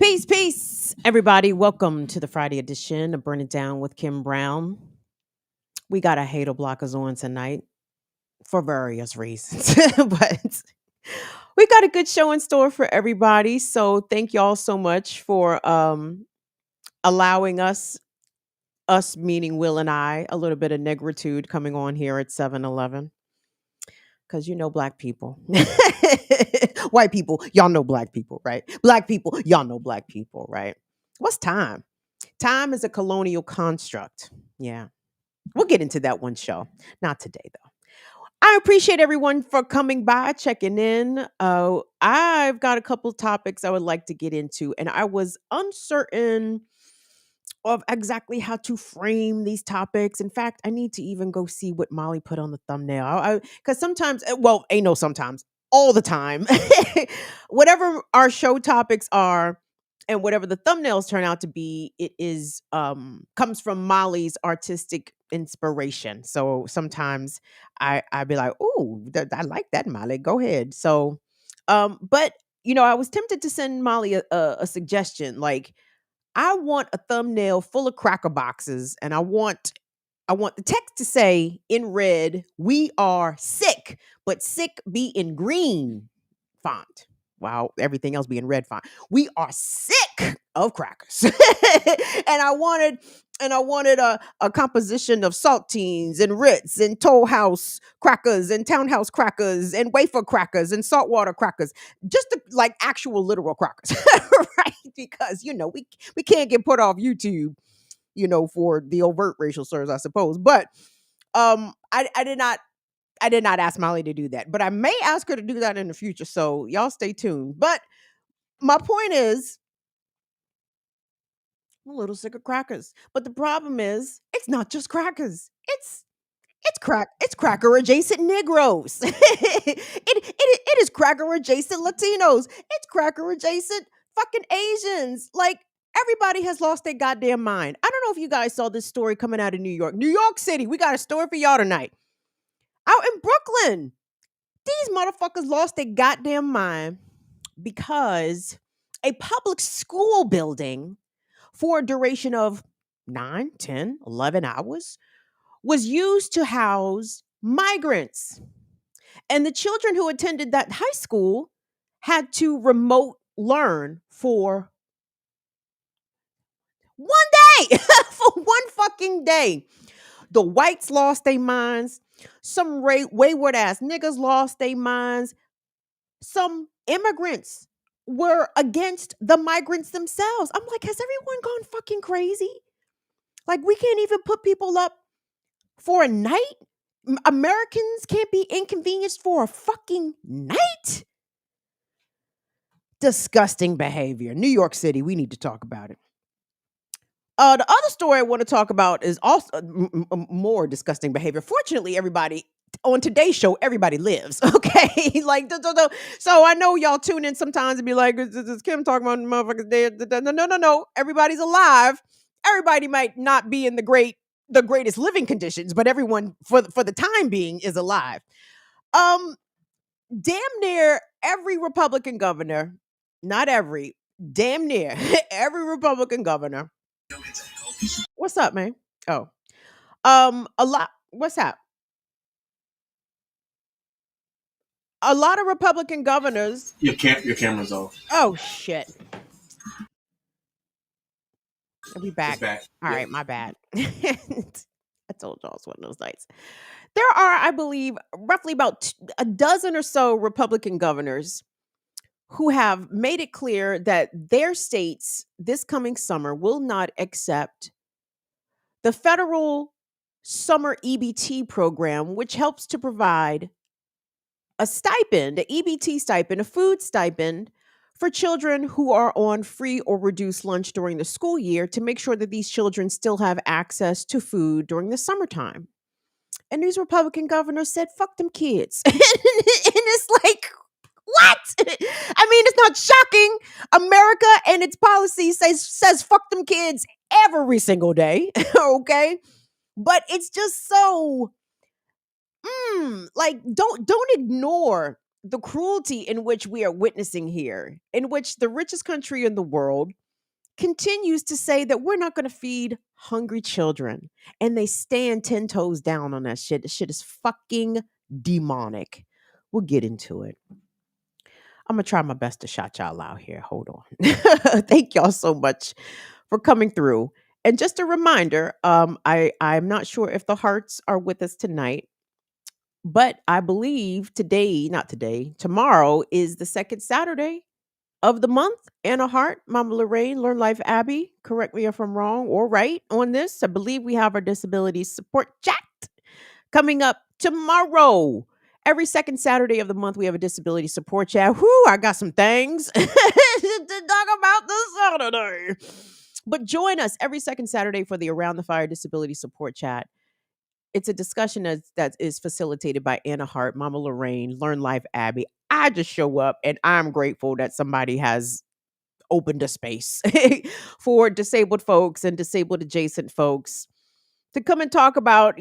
Peace, everybody. Welcome to the Friday edition of Burn It Down with Kim Brown. We got a hater blockers on tonight for various reasons, but we got a good show in store for everybody. So thank y'all so much for allowing us meaning Will and I, a little bit of negritude coming on here at 7-Eleven. Because you know black people. White people, y'all know black people, right? Black people, y'all know black people, right? What's time? Time is a colonial construct. Yeah. We'll get into that one show. Not today, though. I appreciate everyone for coming by, checking in. I've got a couple topics I would like to get into, and I was uncertain of exactly how to frame these topics. In fact, I need to even go see what Molly put on the thumbnail. Because sometimes, well, ain't no sometimes, all the time, whatever our show topics are, and whatever the thumbnails turn out to be, it is comes from Molly's artistic inspiration. So sometimes I'd be like, "Oh, I like that, Molly. Go ahead." So, but I was tempted to send Molly a suggestion, like I want a thumbnail full of cracker boxes, and I want the text to say in red, "We are sick," but sick be in green font. Wow, everything else be in red font. We are sick of crackers. And I wanted a composition of saltines and Ritz and Toll House crackers and Townhouse crackers and wafer crackers and saltwater crackers. Just like actual literal crackers. Right? Because we can't get put off YouTube, for the overt racial slurs, I suppose. But I did not ask Molly to do that, but I may ask her to do that in the future. So y'all stay tuned. But my point is, I'm a little sick of crackers. But the problem is, it's not just crackers. It's cracker adjacent Negroes. It is cracker adjacent Latinos. It's cracker adjacent fucking Asians. Like everybody has lost their goddamn mind. I don't know if you guys saw this story coming out of New York. New York City. We got a story for y'all tonight. Out in Brooklyn, these motherfuckers lost their goddamn mind because a public school building for a duration of 9, 10, 11 hours was used to house migrants. And the children who attended that high school had to remote learn for one day, for one fucking day. The whites lost their minds. Some wayward ass niggas lost their minds. Some immigrants were against the migrants themselves. I'm like, has everyone gone fucking crazy? Like, we can't even put people up for a night? Americans can't be inconvenienced for a fucking night? Disgusting behavior. New York City, we need to talk about it. The other story I want to talk about is also more disgusting behavior. Fortunately, everybody on today's show, everybody lives. Okay, like so I know y'all tune in sometimes and be like, "Is Kim talking about motherfuckers dead?" No. Everybody's alive. Everybody might not be in the greatest living conditions, but everyone for the time being is alive. Damn near every Republican governor, not every, damn near every Republican governor. What's up, man? Oh, a lot. What's up? A lot of Republican governors. Your camera's off. Oh shit! Are we back? It's back. All Yep. right, my bad. I told y'all it's one of those nights. There are, I believe, roughly about a dozen or so Republican governors who have made it clear that their states this coming summer will not accept the federal summer EBT program, which helps to provide a stipend, an EBT stipend, a food stipend for children who are on free or reduced lunch during the school year to make sure that these children still have access to food during the summertime. And these Republican governors said, fuck them kids. And it's like, what? I mean, it's not shocking. America and its policy says fuck them kids every single day. Okay. But it's just so like don't ignore the cruelty in which we are witnessing here, in which the richest country in the world continues to say that we're not going to feed hungry children. And they stand 10 toes down on that shit. The shit is fucking demonic. We'll get into it. I'm going to try my best to shout y'all out here. Hold on. Thank y'all so much for coming through. And just a reminder, I'm not sure if the hearts are with us tonight, but I believe tomorrow is the second Saturday of the month. Anna Hart, Mama Lorraine, Learn Life Abby. Correct me if I'm wrong or right on this. I believe we have our disability support chat coming up tomorrow. Every second Saturday of the month, we have a disability support chat. Whoo, I got some things to talk about this Saturday. But join us every second Saturday for the Around the Fire Disability Support Chat. It's a discussion that is facilitated by Anna Hart, Mama Lorraine, Learn Life Abby. I just show up and I'm grateful that somebody has opened a space for disabled folks and disabled adjacent folks to come and talk about,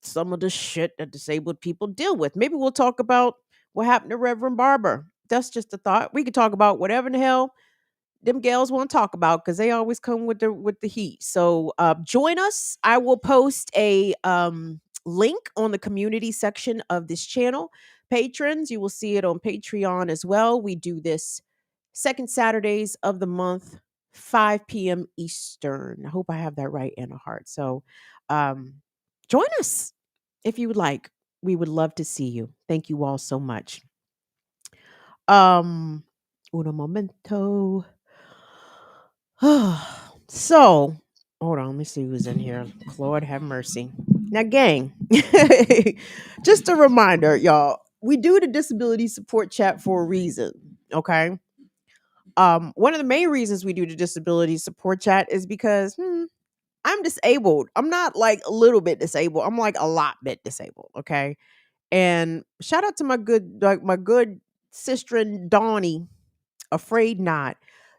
some of the shit that disabled people deal with. Maybe we'll talk about what happened to Reverend Barber. That's just a thought. We could talk about whatever in the hell them gals want to talk about because they always come with the heat. So join us. I will post a link on the community section of this channel. Patrons, you will see it on Patreon as well. We do this second Saturdays of the month, 5 p.m. Eastern. I hope I have that right, Anna Hart. So join us if you would like. We would love to see you. Thank you all so much. Uno momento. So, hold on. Let me see who's in here. Lord have mercy. Now, gang, just a reminder, y'all, we do the disability support chat for a reason. Okay. One of the main reasons we do the disability support chat is because I'm disabled. I'm not like a little bit disabled. I'm like a lot bit disabled. Okay. And shout out to my good sister Donnie, afraid not.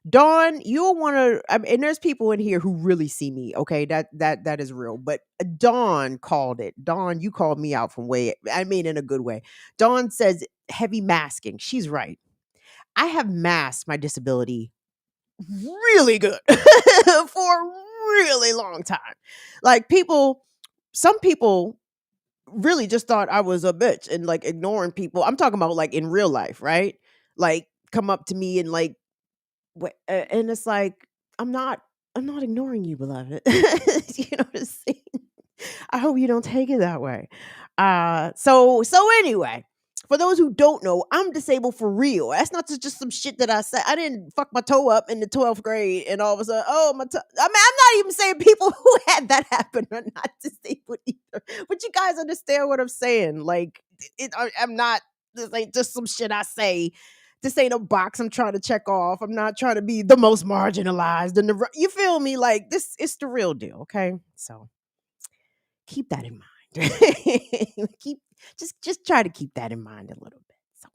Dawn, you'll want to, and there's people in here who really see me. Okay, that is real. But Dawn called it. Dawn, you called me out from in a good way. Dawn says heavy masking. She's right. I have masked my disability really good for a really long time. Like some people really just thought I was a bitch and like ignoring people. I'm talking about like in real life, right? Like come up to me and like and it's like I'm not ignoring you, beloved. You know what I'm saying? I hope you don't take it that way. So anyway, for those who don't know, I'm disabled for real. That's not just some shit that I said. I didn't fuck my toe up in the 12th grade and all of a sudden, oh, my toe. I mean, I'm not even saying people who had that happen are not disabled either. But you guys understand what I'm saying. Like, I'm not, this ain't just some shit I say. This ain't a box I'm trying to check off. I'm not trying to be the most marginalized. You feel me? Like, this, it's the real deal, okay? So keep that in mind. Just try to keep that in mind a little bit. So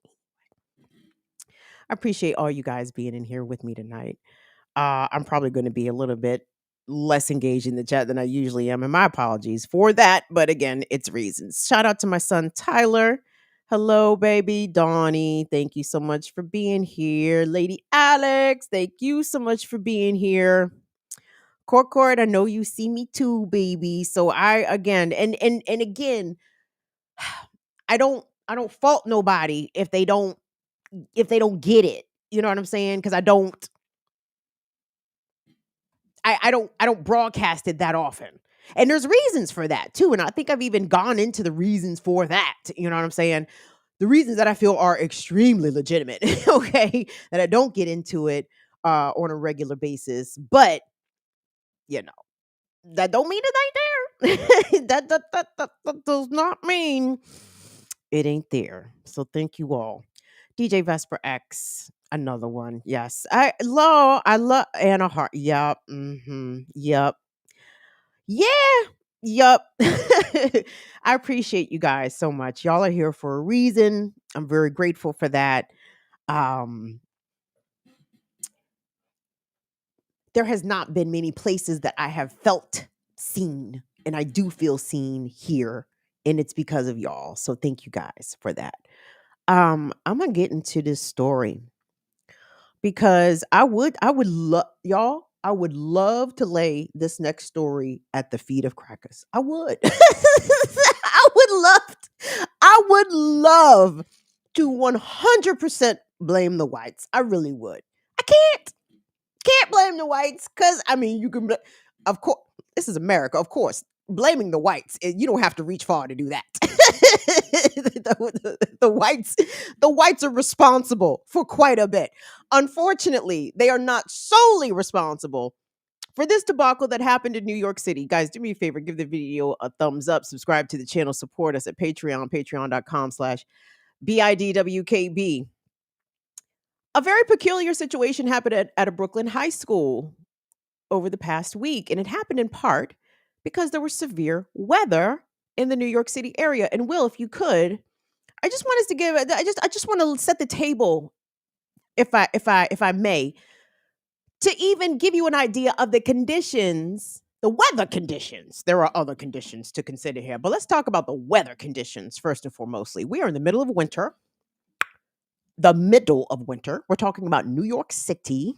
I appreciate all you guys being in here with me tonight. I'm probably going to be a little bit less engaged in the chat than I usually am, and my apologies for that. But again, it's reasons. Shout out to my son Tyler. Hello, baby Donnie. Thank you so much for being here. Lady Alex, thank you so much for being here. Corcord, I know you see me too, baby. So I again and again, I don't fault nobody if they don't get it. You know what I'm saying? Because I don't broadcast it that often. And there's reasons for that too. And I think I've even gone into the reasons for that. You know what I'm saying? The reasons that I feel are extremely legitimate. Okay. That I don't get into it on a regular basis. But you know, that don't mean it ain't there. That does not mean it ain't there. So thank you all. DJ Vesper X, another one. Yes. I love Anna Hart. Yup. Yup. Yeah. Yup. I appreciate you guys so much. Y'all are here for a reason. I'm very grateful for that. There has not been many places that I have felt seen, and I do feel seen here, and it's because of y'all. So thank you guys for that. I'm gonna get into this story because I would love y'all. I would love to lay this next story at the feet of crackers. I would. I would love to 100% blame the whites. I really would. I can't blame the whites because I mean you can of course this is America, of course. Blaming the whites, you don't have to reach far to do that. The whites are responsible for quite a bit. Unfortunately, they are not solely responsible for this debacle that happened in New York City. Guys, do me a favor, give the video a thumbs up, subscribe to the channel, support us at patreon.com/BIDWKB. A very peculiar situation happened at a Brooklyn high school over the past week, and it happened in part because there was severe weather in the New York City area. And Will, if you could, I just want us to give I just want to set the table, if I may, to even give you an idea of the conditions, the weather conditions. There are other conditions to consider here, but let's talk about the weather conditions first and foremostly. We are in the middle of winter. The middle of winter. We're talking about New York City.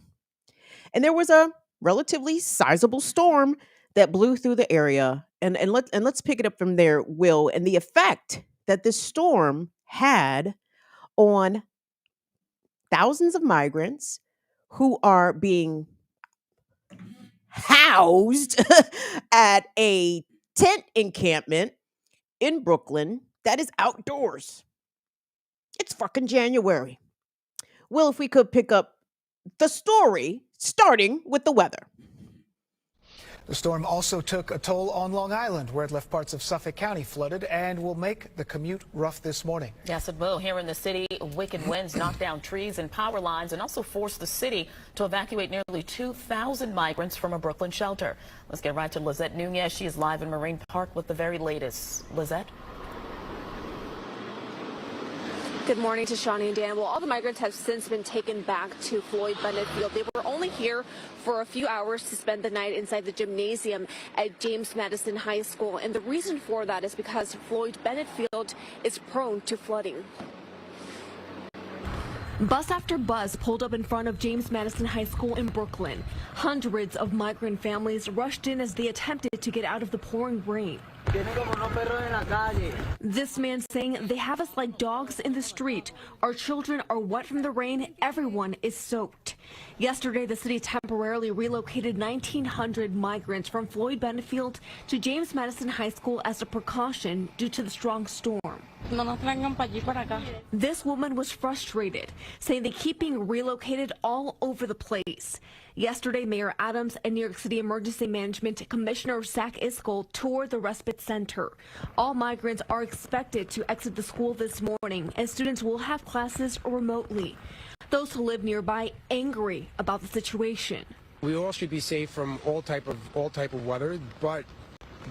And there was a relatively sizable storm that blew through the area. And let's pick it up from there, Will, and the effect that this storm had on thousands of migrants who are being housed at a tent encampment in Brooklyn that is outdoors. It's fucking January. Will, if we could pick up the story starting with the weather. The storm also took a toll on Long Island, where it left parts of Suffolk County flooded and will make the commute rough this morning. Yes, it will. Here in the city, wicked winds knocked down trees and power lines and also forced the city to evacuate nearly 2,000 migrants from a Brooklyn shelter. Let's get right to Lizette Nunez. She is live in Marine Park with the very latest. Lizette? Good morning to Shawnee and Dan. Well, all the migrants have since been taken back to Floyd Bennett Field. They were only here for a few hours to spend the night inside the gymnasium at James Madison High School. And the reason for that is because Floyd Bennett Field is prone to flooding. Bus after bus pulled up in front of James Madison High School in Brooklyn. Hundreds of migrant families rushed in as they attempted to get out of the pouring rain. This man saying they have us like dogs in the street. Our children are wet from the rain. Everyone is soaked. Yesterday, the city temporarily relocated 1,900 migrants from Floyd Bennett Field to James Madison High School as a precaution due to the strong storm. This woman was frustrated, saying they keep being relocated all over the place. Yesterday, Mayor Adams and New York City Emergency Management Commissioner Zach Iskol toured the respite center. All migrants are expected to exit the school this morning, and students will have classes remotely. Those who live nearby angry about the situation. We all should be safe from all type of weather, but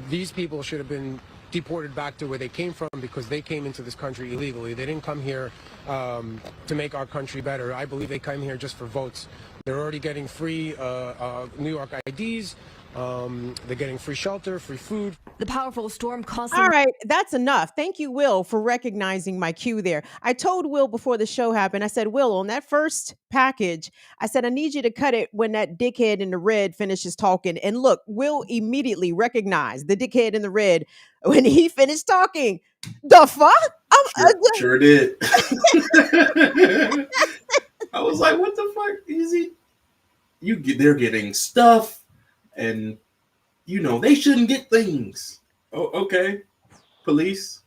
these people should have been deported back to where they came from because they came into this country illegally. They didn't come here to make our country better. I believe they came here just for votes. They're already getting free New York IDs. They're getting free shelter, free food. The powerful storm caused... All right, that's enough. Thank you, Will, for recognizing my cue there. I told Will before the show happened, I said, Will, on that first package, I said, I need you to cut it when that dickhead in the red finishes talking. And look, Will immediately recognized the dickhead in the red when he finished talking. The fuck? Sure did. I was like, what the fuck is he? They're getting stuff. And, they shouldn't get things. Oh, okay. Police.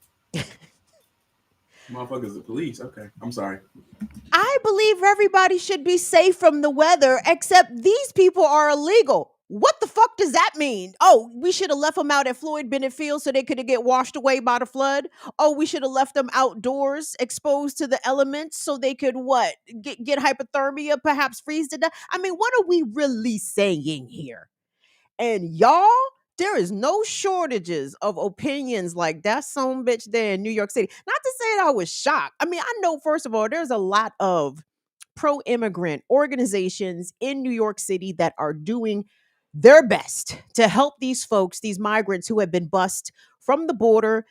Motherfuckers, the police. Okay, I'm sorry. I believe everybody should be safe from the weather, except these people are illegal. What the fuck does that mean? Oh, we should have left them out at Floyd Bennett Field so they could get washed away by the flood. Oh, we should have left them outdoors exposed to the elements so they could what? Get hypothermia, perhaps freeze to death. I mean, what are we really saying here? And y'all, there is no shortages of opinions like that son bitch there in New York City. Not to say that I was shocked. I mean, I know, first of all, there's a lot of pro-immigrant organizations in New York City that are doing their best to help these folks, these migrants who have been bussed from the border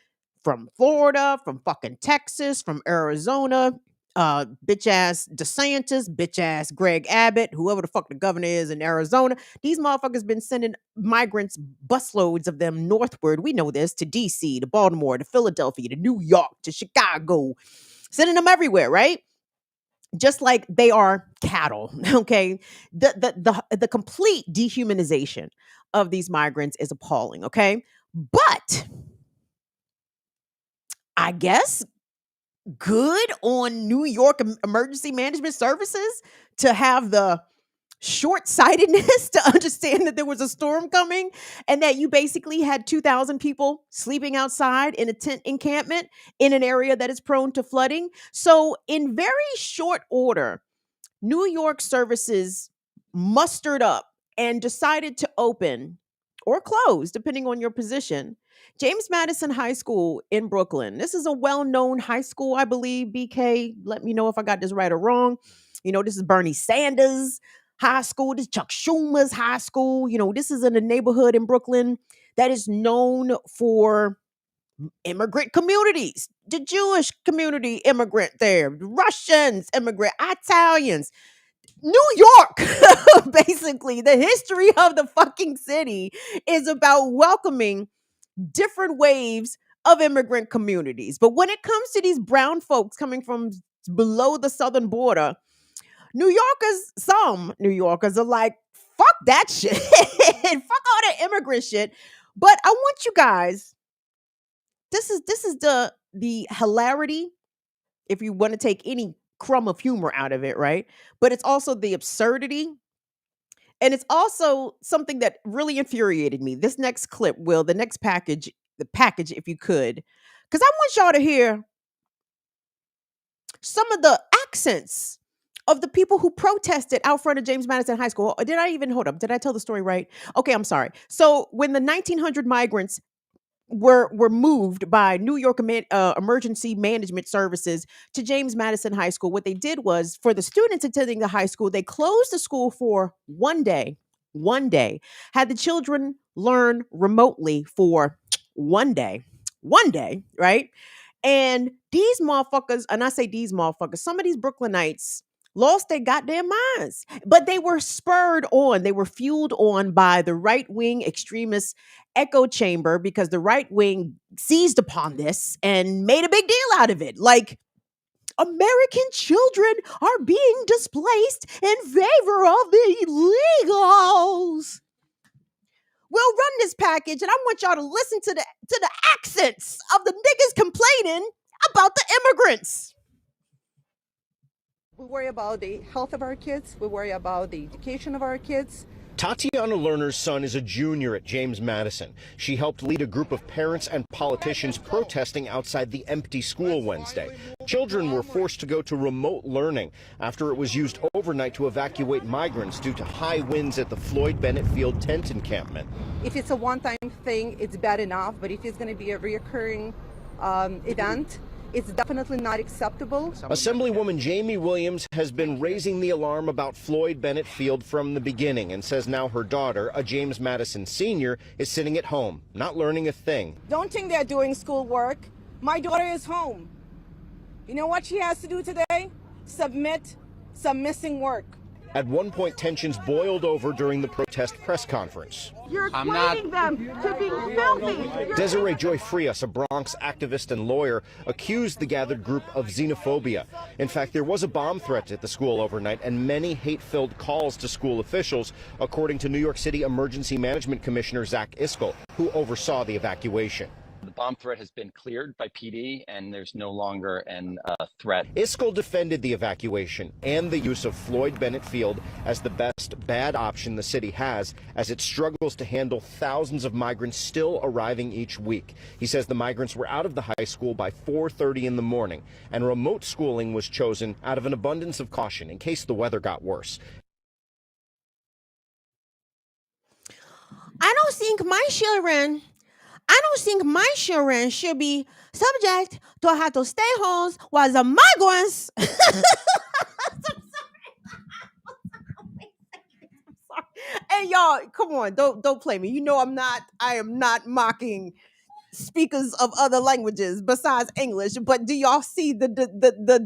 from Florida, from fucking Texas, from Arizona, bitch ass DeSantis, bitch ass Greg Abbott, whoever the fuck the governor is in Arizona. These motherfuckers been sending migrants, busloads of them northward. We know this, to DC, to Baltimore, to Philadelphia, to New York, to Chicago, sending them everywhere, right? Just like they are cattle. Okay, the complete dehumanization of these migrants is appalling. Okay, but I guess good on New York Emergency Management Services to have the short-sightedness to understand that there was a storm coming and that you basically had 2,000 people sleeping outside in a tent encampment in an area that is prone to flooding. So in very short order, New York services mustered up and decided to open or close, depending on your position, James Madison High School in Brooklyn. This is a well-known high school, I believe. BK, let me know if I got this right or wrong. You know, this is Bernie Sanders High School. This is Chuck Schumer's high school. You know, this is in a neighborhood in Brooklyn that is known for immigrant communities. The Jewish community immigrant there, Russians immigrant, Italians, New York. Basically, the history of the fucking city is about welcoming different waves of immigrant communities. But when it comes to these brown folks coming from below the southern border, some New Yorkers are like, fuck that shit. Fuck all that immigrant shit. But I want you guys, this is the hilarity, if you want to take any crumb of humor out of it, right? But it's also the absurdity. And it's also something that really infuriated me. This next clip, Will, the package, if you could, because I want y'all to hear some of the accents of the people who protested out front of James Madison High School. Did I tell the story right? Okay, I'm sorry. So when the 1,900 migrants were moved by New York Emergency Management Services to James Madison High School, what they did was, for the students attending the high school, they closed the school for one day, had the children learn remotely for one day, right? And these motherfuckers, and I say these motherfuckers, some of these Brooklynites lost their goddamn minds, but they were spurred on, they were fueled on by the right-wing extremist echo chamber, because the right wing seized upon this and made a big deal out of it. Like, American children are being displaced in favor of the illegals. We'll run this package, and I want y'all to listen to the accents of the niggas complaining about the immigrants. We worry about the health of our kids. We worry about the education of our kids. Tatiana Lerner's son is a junior at James Madison. She helped lead a group of parents and politicians protesting outside the empty school Wednesday. Children were forced to go to remote learning after it was used overnight to evacuate migrants due to high winds at the Floyd Bennett Field tent encampment. If it's a one-time thing, it's bad enough. But if it's going to be a reoccurring event, it's definitely not acceptable. Assemblywoman Jamie Williams has been raising the alarm about Floyd Bennett Field from the beginning and says now her daughter, a James Madison senior, is sitting at home, not learning a thing. Don't think they're doing schoolwork. My daughter is home. You know what she has to do today? Submit some missing work. At one point, tensions boiled over during the protest press conference. You're equating them to being filthy. Desiree Joy Frias, a Bronx activist and lawyer, accused the gathered group of xenophobia. In fact, there was a bomb threat at the school overnight and many hate-filled calls to school officials, according to New York City Emergency Management Commissioner Zach Iscol, who oversaw the evacuation. The bomb threat has been cleared by PD, and there's no longer a threat. Iscol defended the evacuation and the use of Floyd Bennett Field as the best bad option the city has, as it struggles to handle thousands of migrants still arriving each week. He says the migrants were out of the high school by 4:30 in the morning, and remote schooling was chosen out of an abundance of caution in case the weather got worse. I don't think my children should be subject to have to stay home while the migrants. I'm sorry. Hey, y'all, come on, don't play me. You know I am not mocking speakers of other languages besides English, but do y'all see the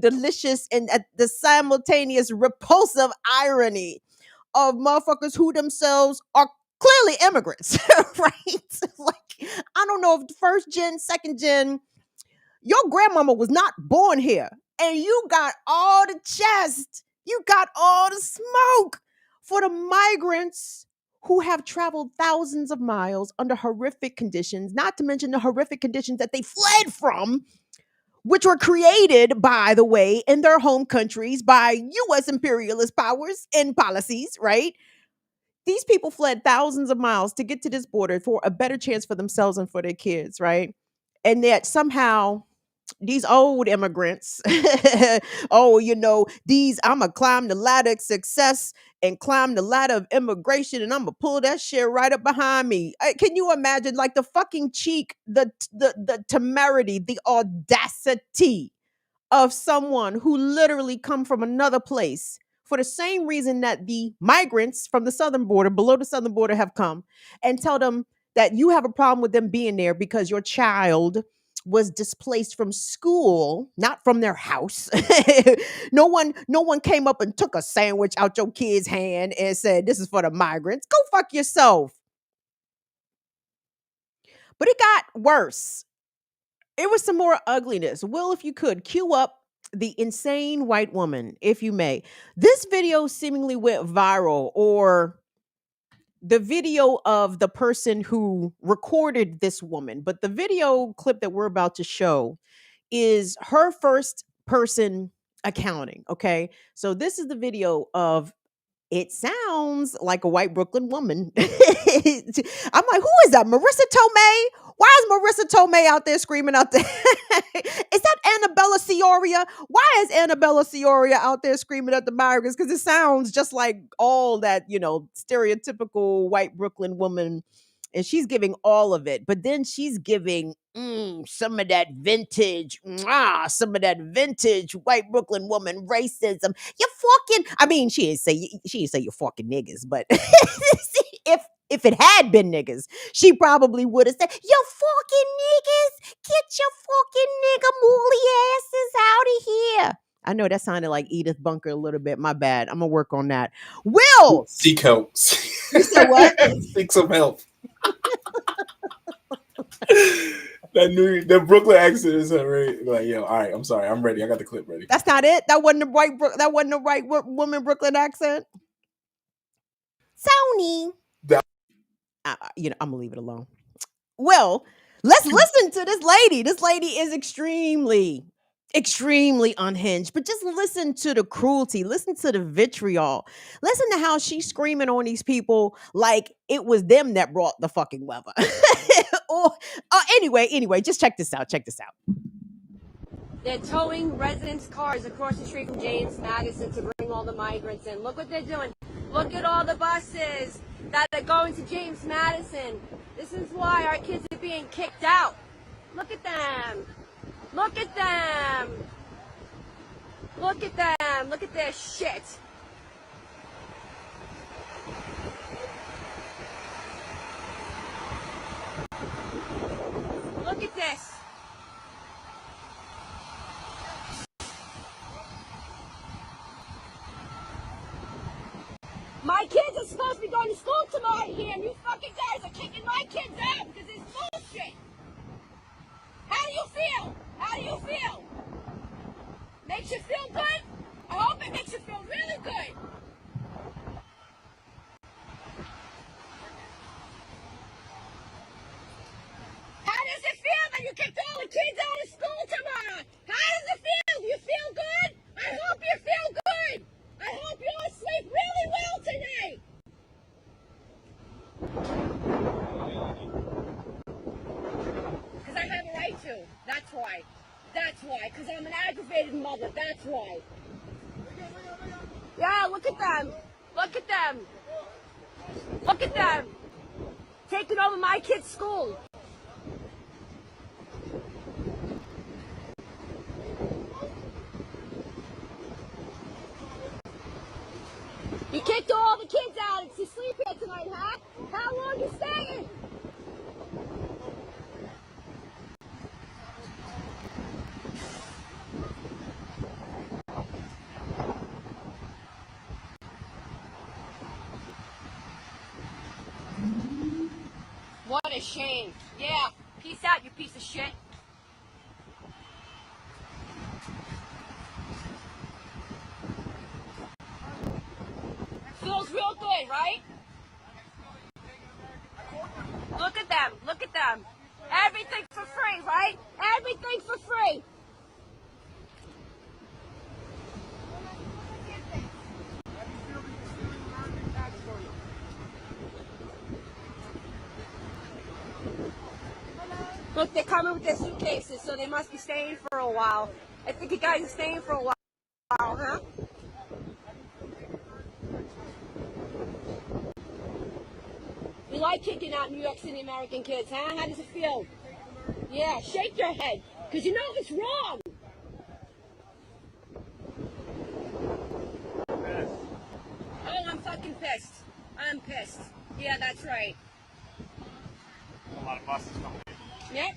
delicious and the simultaneous repulsive irony of motherfuckers who themselves are clearly immigrants, right? Like, I don't know if first gen, second gen, your grandmama was not born here, and you got all the chest, you got all the smoke for the migrants who have traveled thousands of miles under horrific conditions, not to mention the horrific conditions that they fled from, which were created, by the way, in their home countries by US imperialist powers and policies, right? These people fled thousands of miles to get to this border for a better chance for themselves and for their kids, right? And yet somehow these old immigrants, oh, I'm going to climb the ladder of success and climb the ladder of immigration, and I'm going to pull that shit right up behind me. Can you imagine, like, the fucking cheek, the temerity, the audacity of someone who literally come from another place for the same reason that the migrants from the southern border, below the southern border, have come, and tell them that you have a problem with them being there because your child was displaced from school, not from their house. No one came up and took a sandwich out your kid's hand and said, "This is for the migrants." Go fuck yourself. But it got worse. It was some more ugliness. Will, if you could, cue up the insane white woman, if you may. This video seemingly went viral, or the video of the person who recorded this woman. But the video clip that we're about to show is her first person accounting. Okay. So this is the video of, it sounds like a white Brooklyn woman. I'm like, who is that? Marissa Tomei? Why is Marissa Tomei out there screaming out there? Is that Annabella Cioria? Why is Annabella Cioria out there screaming at the migrants? Because it sounds just like all that, stereotypical white Brooklyn woman. And she's giving all of it. But then she's giving some of that vintage, white Brooklyn woman racism. You fucking, I mean, she didn't say you fucking niggas, but if it had been niggas, she probably would have said, "You fucking niggas, get your fucking nigga mooly asses out of here." I know that sounded like Edith Bunker a little bit. My bad. I'm gonna work on that. Will, seek help. You said what? Seek some help. The Brooklyn accent is right. Like, yo, all right, I'm sorry, I'm ready. I got the clip ready. That's not it. That wasn't the right woman Brooklyn accent. Sony. I'm gonna leave it alone. Well, let's listen to this lady. This lady is extremely unhinged, but just listen to the cruelty, listen to the vitriol, listen to how she's screaming on these people like it was them that brought the fucking weather. Anyway, just check this out. They're towing residents' cars across the street from James Madison to bring all the migrants in. Look what they're doing. Look at all the buses that are going to James Madison. This is why our kids are being kicked out. Look at them. Look at them. Look at them. Look at their shit. Look at this. My kids are supposed to be going to school tomorrow here, and you fucking guys are kicking my kids out because it's bullshit. How do you feel? How do you feel? Makes you feel good? I hope it makes you feel really good. How does it feel that you kicked all the kids out of school tomorrow? How does it feel? Do you feel good? I hope you feel good. I hope you all sleep really well tonight. Because I have a right to. That's why. That's why. Because I'm an aggravated mother. That's why. Yeah, look at them. Look at them. Look at them. Taking over my kid's school. You kicked all the kids out to sleep here tonight, huh? How long you staying? What a shame. Yeah, peace out, you piece of shit. Feels real good, right? Look at them. Look at them. Everything for free, right? Everything for free. Look, they're coming with their suitcases, so they must be staying for a while. I think you guys are staying for a while, huh? You like kicking out New York City American kids, huh? How does it feel? Yeah, shake your head, because you know it's wrong. Oh, I'm fucking pissed. I'm pissed. Yeah, that's right. A lot of buses coming in. Yep.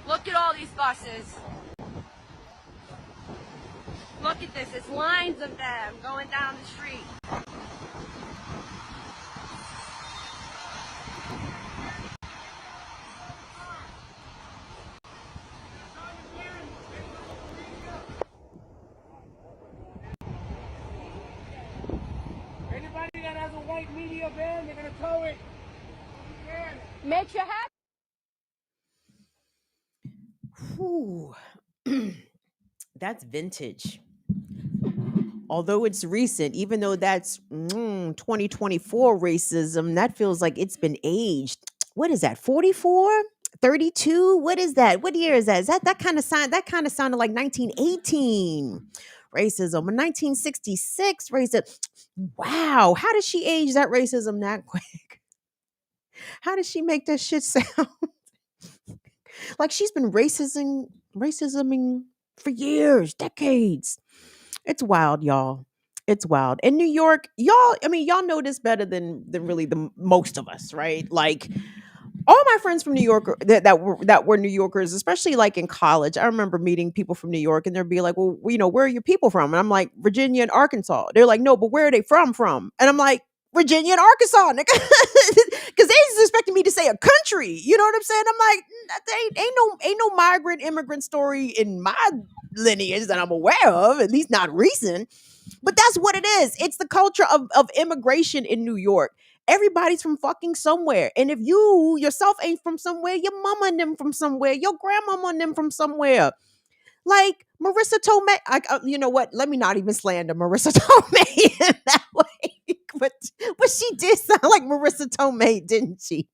Look at all these buses. Look at this. It's lines of them going down the street. Anybody that has a white media van, they're gonna tow it. Makes you happy. Whew. That's vintage. Although it's recent, even though that's 2024 racism, that feels like it's been aged. What is that? 44? 32? What is that? What year is that? Is that kind of sounded like 1918 racism or 1966 racism. Wow, how did she age that racism that quick? How did she make that shit sound like she's been racisming for years, decades? It's wild, y'all. It's wild. In New York, y'all know this better than really the most of us, right? Like all my friends from New York that were New Yorkers, especially like in college. I remember meeting people from New York and they'd be like, "Well, where are your people from?" And I'm like, "Virginia and Arkansas." They're like, "No, but where are they from?" And I'm like, "Virginia and Arkansas," nigga. Because they just expecting me to say a country. You know what I'm saying? I'm like, ain't no migrant immigrant story in my lineage that I'm aware of, at least not recent. But that's what it is. It's the culture of immigration in New York. Everybody's from fucking somewhere. And if you yourself ain't from somewhere, your mama and them from somewhere, your grandmama and them from somewhere. Like Marissa Tomei, you know what? Let me not even slander Marissa Tomei in that way. But she did sound like Marissa Tomei, didn't she?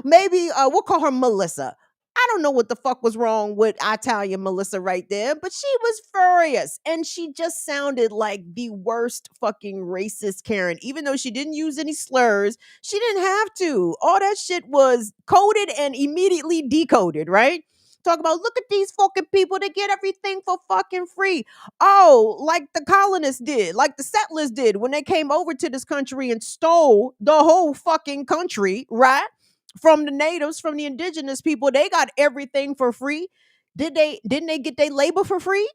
Maybe we'll call her Melissa. I don't know what the fuck was wrong with Italian Melissa right there, but she was furious and she just sounded like the worst fucking racist Karen. Even though she didn't use any slurs, she didn't have to. All that shit was coded and immediately decoded, right? Talk about, look at these fucking people that get everything for fucking free. Oh, like the colonists did, like the settlers did when they came over to this country and stole the whole fucking country, right? From the natives, from the indigenous people. They got everything for free. Didn't they get their labor for free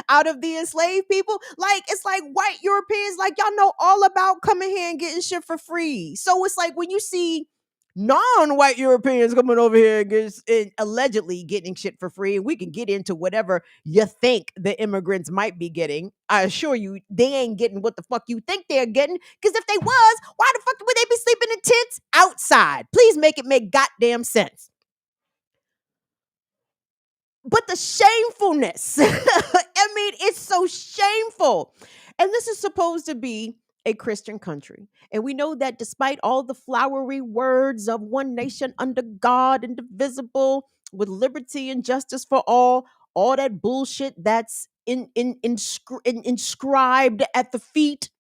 out of the enslaved people? Like, it's like white Europeans, like, y'all know all about coming here and getting shit for free. So it's like when you see non-white Europeans coming over here and allegedly getting shit for free, and we can get into whatever you think the immigrants might be getting. I assure you, they ain't getting what the fuck you think they're getting. Because if they was, why the fuck would they be sleeping in tents outside? Please make it make goddamn sense. But the shamefulness, I mean, it's so shameful. And this is supposed to be a Christian country. And we know that despite all the flowery words of one nation under God, indivisible, with liberty and justice for all that bullshit that's inscribed at the feet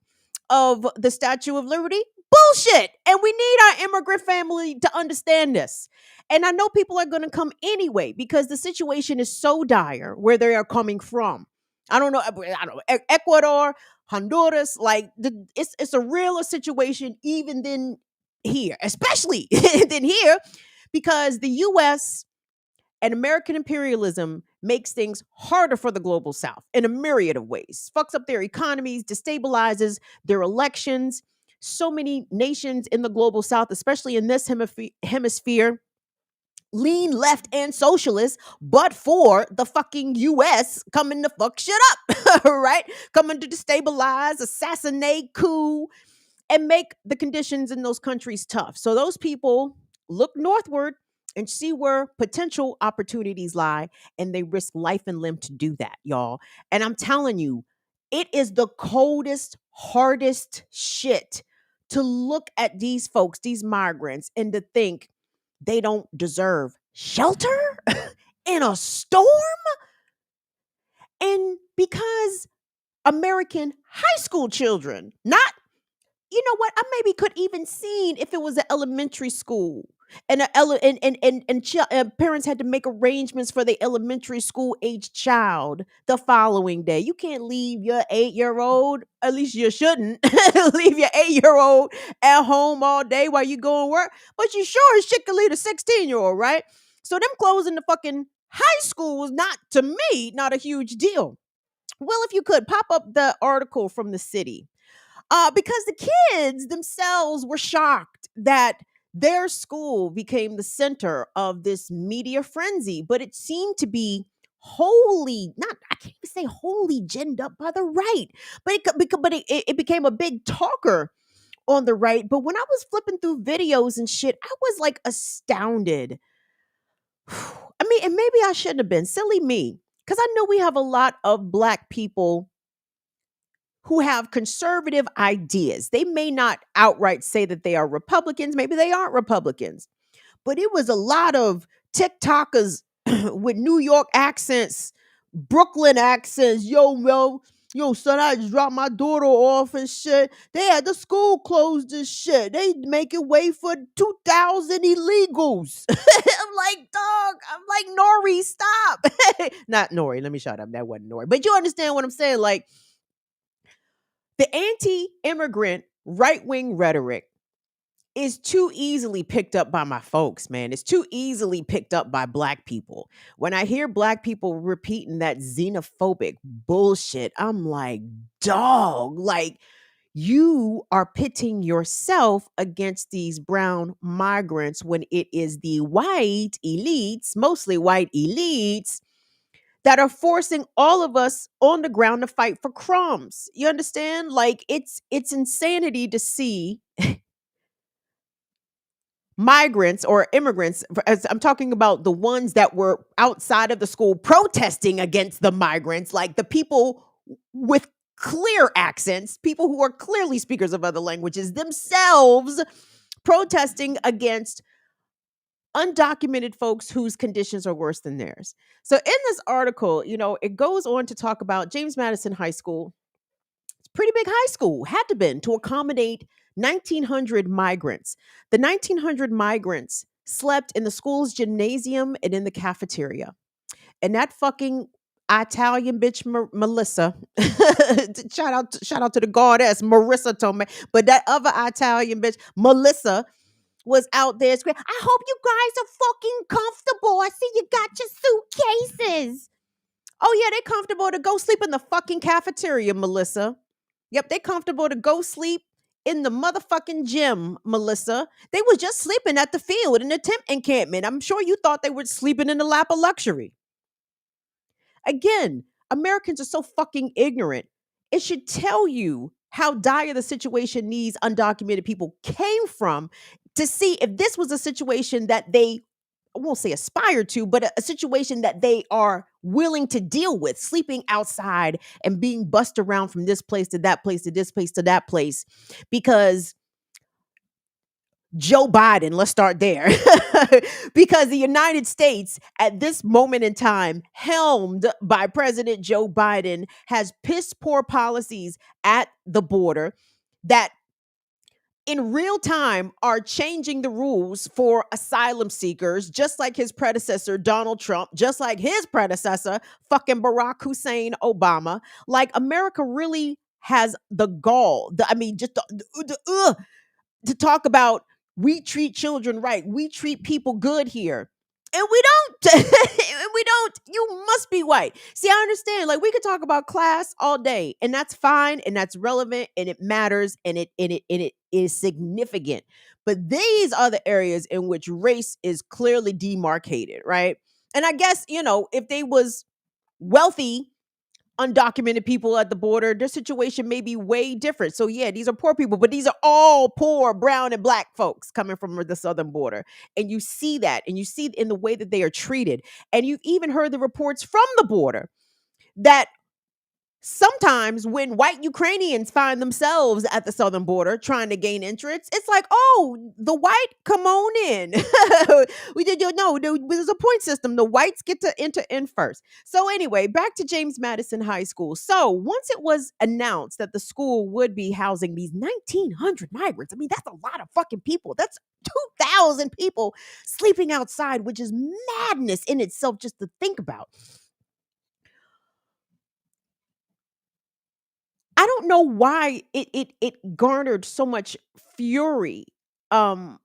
of the Statue of Liberty, bullshit. And we need our immigrant family to understand this. And I know people are going to come anyway because the situation is so dire where they are coming from. I don't know, Ecuador, Honduras, like it's a realer situation even than here, especially than here, because the U.S. and American imperialism makes things harder for the global South in a myriad of ways. Fucks up their economies, destabilizes their elections, so many nations in the global south, especially in this hemisphere, lean left and socialist, but for the fucking US coming to fuck shit up, right? Coming to destabilize, assassinate, coup, and make the conditions in those countries tough. So those people look northward and see where potential opportunities lie, and they risk life and limb to do that, y'all. And I'm telling you, it is the coldest, hardest shit to look at these folks, these migrants, and to think they don't deserve shelter in a storm. And because American high school children, not, you know what? I maybe could even seen if it was an elementary school and parents had to make arrangements for the elementary school age child the following day. You can't leave your 8-year-old, at least you shouldn't, leave your 8-year-old at home all day while you go and work. But you sure as shit can leave a 16-year-old, right? So them closing the fucking high school was not, to me, not a huge deal. Well, if you could pop up the article from the city, because the kids themselves were shocked that their school became the center of this media frenzy, but it seemed to be wholly, not, I can't even say wholly ginned up by the right, but it became a big talker on the right. But when I was flipping through videos and shit, I was like astounded. I mean, and maybe I shouldn't have been, silly me, because I know we have a lot of Black people who have conservative ideas. They may not outright say that they are Republicans. Maybe they aren't Republicans. But it was a lot of TikTokers with New York accents, Brooklyn accents. Yo, son, I just dropped my daughter off and shit. They had the school closed and shit. They making way for 2,000 illegals. I'm like, dog, I'm like, Nori, stop. Not Nori. Let me shut up. That wasn't Nori. But you understand what I'm saying? Like, the anti-immigrant right-wing rhetoric is too easily picked up by my folks, man. It's too easily picked up by Black people. When I hear Black people repeating that xenophobic bullshit, I'm like, dog, like, you are pitting yourself against these brown migrants when it is the white elites, mostly white elites, that are forcing all of us on the ground to fight for crumbs. You understand? Like, it's insanity to see migrants or immigrants, as I'm talking about the ones that were outside of the school protesting against the migrants, like the people with clear accents, people who are clearly speakers of other languages themselves, protesting against undocumented folks whose conditions are worse than theirs. So in this article, it goes on to talk about James Madison High School. It's a pretty big high school, had to been, to accommodate 1,900 migrants. The 1,900 migrants slept in the school's gymnasium and in the cafeteria. And that fucking Italian bitch Melissa, shout out to the goddess Marissa Tomei, but that other Italian bitch Melissa was out there screaming, I hope you guys are fucking comfortable. I see you got your suitcases. Oh, yeah, they're comfortable to go sleep in the fucking cafeteria, Melissa. Yep, they're comfortable to go sleep in the motherfucking gym, Melissa. They were just sleeping at the field in the tent encampment. I'm sure you thought they were sleeping in the lap of luxury. Again, Americans are so fucking ignorant. It should tell you how dire the situation these undocumented people came from, to see if this was a situation that they, I won't say aspire to, but a situation that they are willing to deal with, sleeping outside and being bussed around from this place to that place to this place to that place, because Joe Biden, let's start there, because the United States at this moment in time, helmed by President Joe Biden, has piss poor policies at the border that in real time are changing the rules for asylum seekers, just like his predecessor, Donald Trump, just like his predecessor, fucking Barack Hussein Obama. Like, America really has the gall, to talk about, we treat children right, we treat people good here. And we don't, and we don't, you must be white. See, I understand. Like, we could talk about class all day, and that's fine, and that's relevant, and it matters, and it is significant. But these are the areas in which race is clearly demarcated, right? And I guess, if they was wealthy undocumented people at the border, their situation may be way different. So yeah, these are poor people, but these are all poor brown and black folks coming from the southern border. And you see that, and you see in the way that they are treated. And you've even heard the reports from the border that sometimes when white Ukrainians find themselves at the southern border trying to gain entrance, it's like, oh, the white, come on in. We did no, there's a point system. The whites get to enter in first. So anyway, back to James Madison High School. So once it was announced that the school would be housing these 1,900 migrants, I mean, that's a lot of fucking people. That's 2,000 people sleeping outside, which is madness in itself just to think about. I don't know why it garnered so much fury. And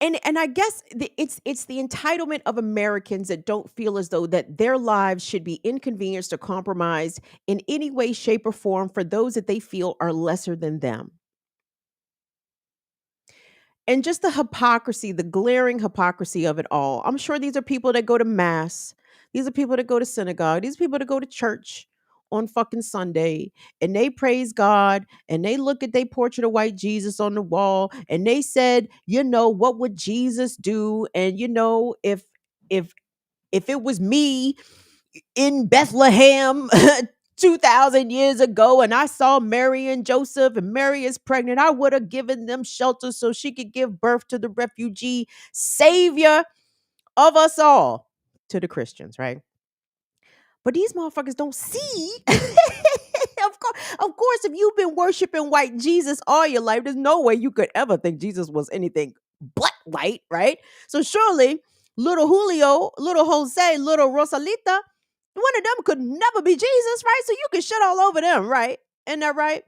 I guess it's the entitlement of Americans that don't feel as though that their lives should be inconvenienced or compromised in any way, shape, or form for those that they feel are lesser than them. And just the hypocrisy, the glaring hypocrisy of it all. I'm sure these are people that go to mass. These are people that go to synagogue. These are people that go to church on fucking Sunday, and they praise God, and they look at their portrait of white Jesus on the wall, and they said, what would Jesus do? And if it was me in Bethlehem 2,000 years ago, and I saw Mary and Joseph, and Mary is pregnant, I would have given them shelter so she could give birth to the refugee savior of us all, to the Christians, right? But these motherfuckers don't see. Of course, if you've been worshiping white Jesus all your life, there's no way you could ever think Jesus was anything but white, right? So surely little Julio, little Jose, little Rosalita, one of them could never be Jesus, right? So you can shit all over them, right? Isn't that right?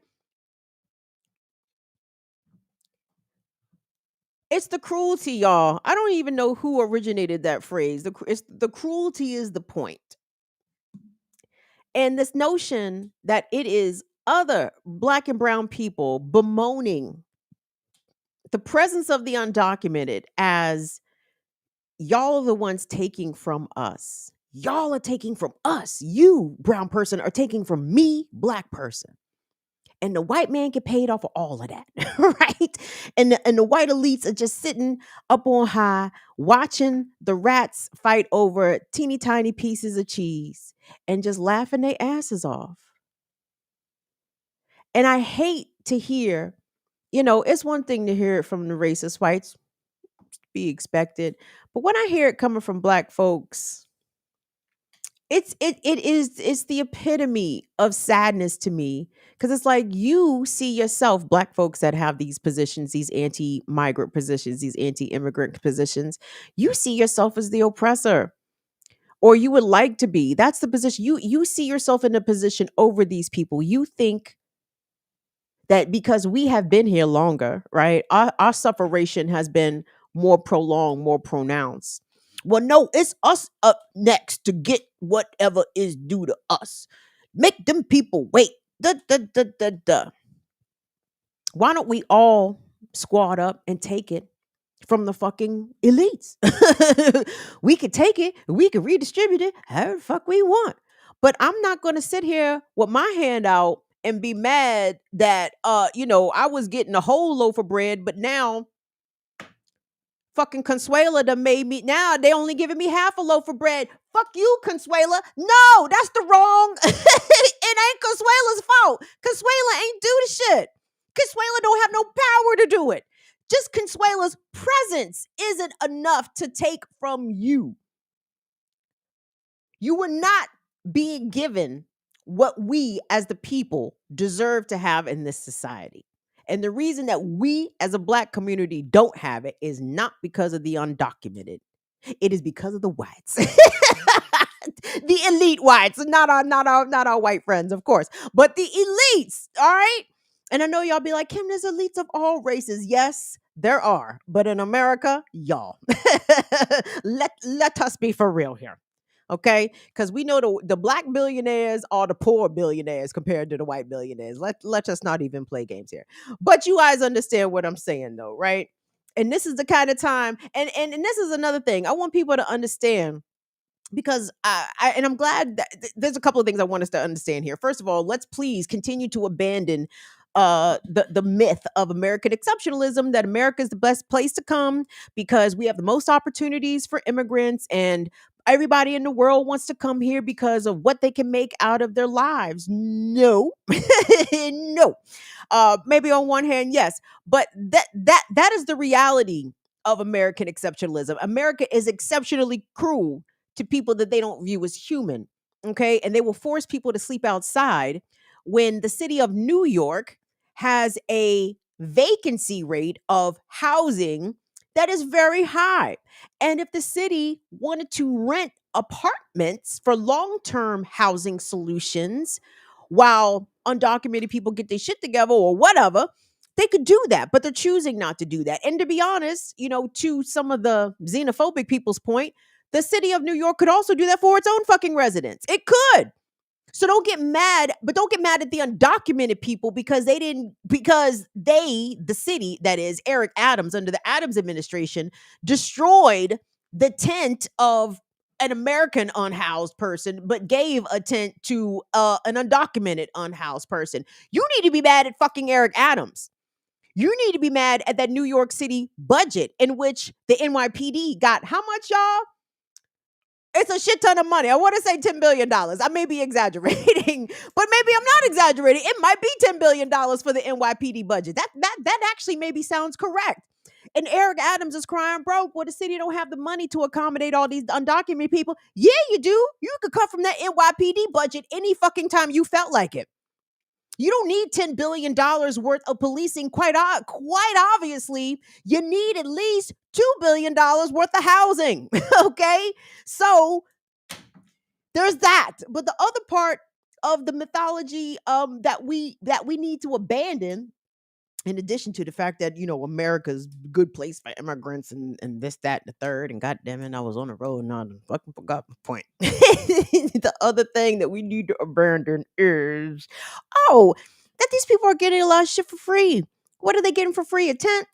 It's the cruelty, y'all. I don't even know who originated that phrase. The cruelty is the point. And this notion that it is other black and brown people bemoaning the presence of the undocumented as y'all are the ones taking from us. Y'all are taking from us. You, brown person, are taking from me, black person. And the white man get paid off of all of that, right? And the white elites are just sitting up on high, watching the rats fight over teeny tiny pieces of cheese and just laughing their asses off. And I hate to hear, it's one thing to hear it from the racist whites, be expected. But when I hear it coming from black folks, it's the epitome of sadness to me, because it's like you see yourself, black folks that have these positions, these anti-migrant positions, these anti-immigrant positions, you see yourself as the oppressor, or you would like to be. That's the position. You see yourself in a position over these people. You think that because we have been here longer, right? Our sufferation has been more prolonged, more pronounced. Well, no, it's us up next to get whatever is due to us. Make them people wait. Why don't we all squad up and take it from the fucking elites? We could take it, we could redistribute it however the fuck we want. But I'm not going to sit here with my hand out and be mad that I was getting a whole loaf of bread, but now fucking Consuela done made me, now they only giving me half a loaf of bread. Fuck you, Consuela. No, that's the wrong. It ain't Consuela's fault. Consuela ain't do the shit. Consuela don't have no power to do it. Just Consuela's presence isn't enough to take from you. You were not being given what we as the people deserve to have in this society. And the reason that we as a black community don't have it is not because of the undocumented. It is because of the whites. The elite whites, not our white friends, of course, but the elites, all right? And I know y'all be like, Kim, there's elites of all races. Yes, There are, but in America, y'all, let us be for real here, okay? Because we know the black billionaires are the poor billionaires compared to the white billionaires. Let us not even play games here. But you guys understand what I'm saying, though, right? And this is the kind of time, and this is another thing I want people to understand, because and I'm glad that there's a couple of things I want us to understand here. First of all, let's please continue to abandon the myth of American exceptionalism, that America is the best place to come because we have the most opportunities for immigrants, and everybody in the world wants to come here because of what they can make out of their lives. No. No. Maybe on one hand, yes, but that is the reality of American exceptionalism. America is exceptionally cruel to people that they don't view as human. Okay. And they will force people to sleep outside when the city of New York has a vacancy rate of housing that is very high. And if the city wanted to rent apartments for long term housing solutions while undocumented people get their shit together or whatever, they could do that, but they're choosing not to do that. And to be honest, to some of the xenophobic people's point, the city of New York could also do that for its own fucking residents. It could. So don't get mad, but don't get mad at the undocumented people because the city, that is Eric Adams under the Adams administration, destroyed the tent of an American unhoused person, but gave a tent to an undocumented unhoused person. You need to be mad at fucking Eric Adams. You need to be mad at that New York City budget in which the NYPD got how much, y'all? It's a shit ton of money. I want to say $10 billion. I may be exaggerating, but maybe I'm not exaggerating. It might be $10 billion for the NYPD budget. That actually maybe sounds correct. And Eric Adams is crying broke. Well, the city don't have the money to accommodate all these undocumented people. Yeah, you do. You could cut from that NYPD budget any fucking time you felt like it. You don't need $10 billion worth of policing. Quite obviously, you need at least $2 billion worth of housing. Okay? So there's that. But the other part of the mythology that we need to abandon, in addition to the fact that, America's a good place for immigrants and this, that, and the third, and goddamn it, I was on the road and I fucking forgot my point. The other thing that we need to abandon is, that these people are getting a lot of shit for free. What are they getting for free? A tent?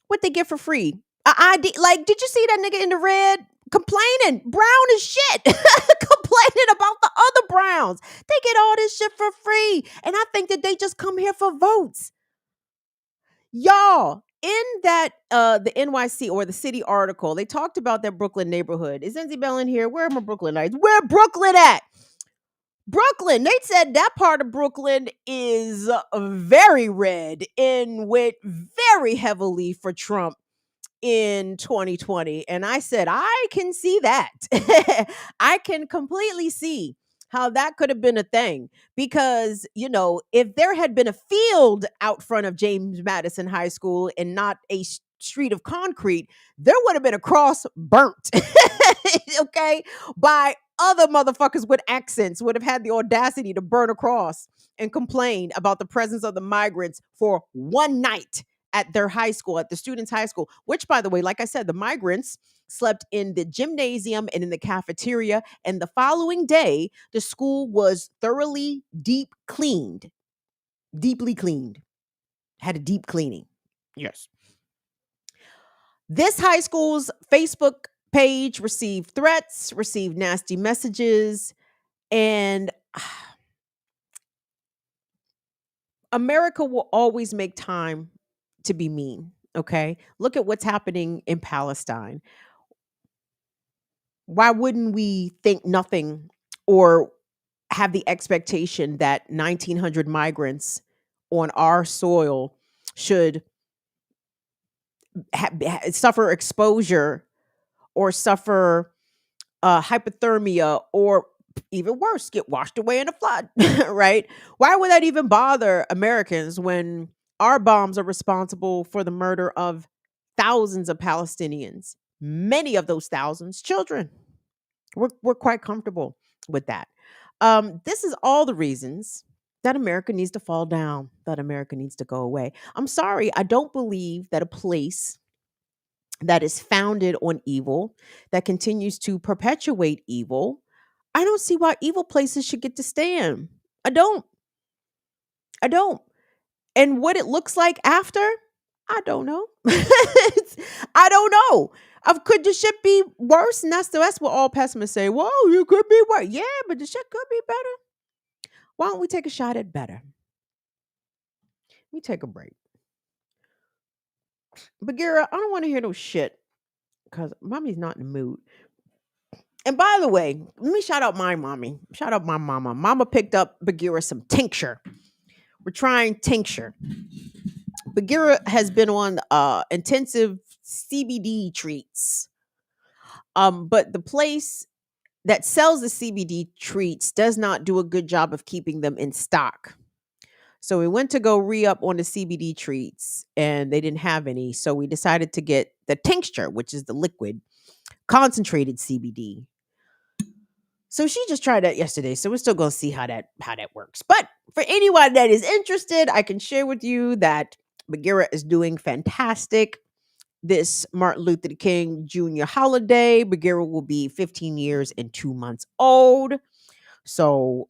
What they get for free? A ID? Like, did you see that nigga in the red complaining? Brown as shit. Complaining about the other Browns. They get all this shit for free. And I think that they just come here for votes. Y'all, in that the NYC or the city article, they talked about that Brooklyn neighborhood. Is Enzy Bell in here? Where are my Brooklynites? Where Brooklyn at? Brooklyn. They said that part of Brooklyn is very red and went very heavily for Trump in 2020. And I said, I can see that. I can completely see how that could have been a thing because, if there had been a field out front of James Madison High School and not a street of concrete, there would have been a cross burnt, okay, by other motherfuckers with accents would have had the audacity to burn a cross and complain about the presence of the migrants for one night at their high school, at the students' high school, which, by the way, like I said, the migrants slept in the gymnasium and in the cafeteria. And the following day, the school was thoroughly deeply cleaned, had a deep cleaning. Yes. This high school's Facebook page received threats, received nasty messages, and America will always make time to be mean. Okay. Look at what's happening in Palestine. Why wouldn't we think nothing or have the expectation that 1,900 migrants on our soil should suffer exposure or suffer hypothermia or even worse, get washed away in a flood, right? Why would that even bother Americans when our bombs are responsible for the murder of thousands of Palestinians, many of those thousands children? We're quite comfortable with that. This is all the reasons that America needs to fall down, that America needs to go away. I'm sorry, I don't believe that a place that is founded on evil, that continues to perpetuate evil, I don't see why evil places should get to stand. I don't. I don't. And what it looks like after, I don't know. I don't know. Could the shit be worse? And that's what all pessimists say. Well, it could be worse. Yeah, but the shit could be better. Why don't we take a shot at better? Let me take a break. Bagheera, I don't want to hear no shit because mommy's not in the mood. And by the way, let me shout out my mommy. Shout out my mama. Mama picked up Bagheera some tincture. We're trying tincture. Bagheera has been on intensive CBD treats. But the place that sells the CBD treats does not do a good job of keeping them in stock. So we went to go re-up on the CBD treats and they didn't have any. So we decided to get the tincture, which is the liquid concentrated CBD. So she just tried that yesterday. So we're still going to see how that works. But for anyone that is interested, I can share with you that Bagheera is doing fantastic. This Martin Luther King Jr. holiday, Bagheera will be 15 years and 2 months old. So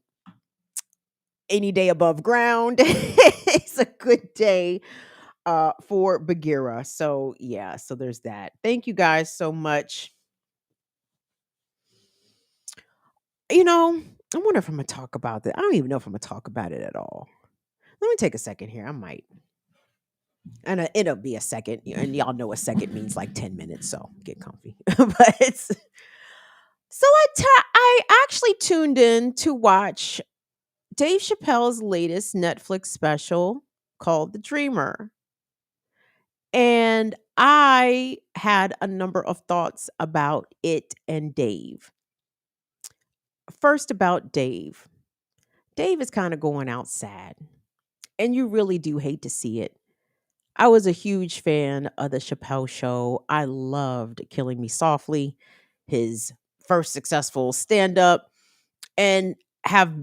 any day above ground is a good day for Bagheera. So yeah, so there's that. Thank you guys so much. You know, I wonder if I'm gonna talk about that. I don't even know if I'm gonna talk about it at all. Let me take a second here. I might. And it'll be a second. And y'all know a second means like 10 minutes. So get comfy. But so I actually tuned in to watch Dave Chappelle's latest Netflix special called The Dreamer. And I had a number of thoughts about it and Dave. First, about Dave. Dave is kind of going out sad. And you really do hate to see it. I was a huge fan of the Chappelle show. I loved Killing Me Softly, his first successful stand-up, and have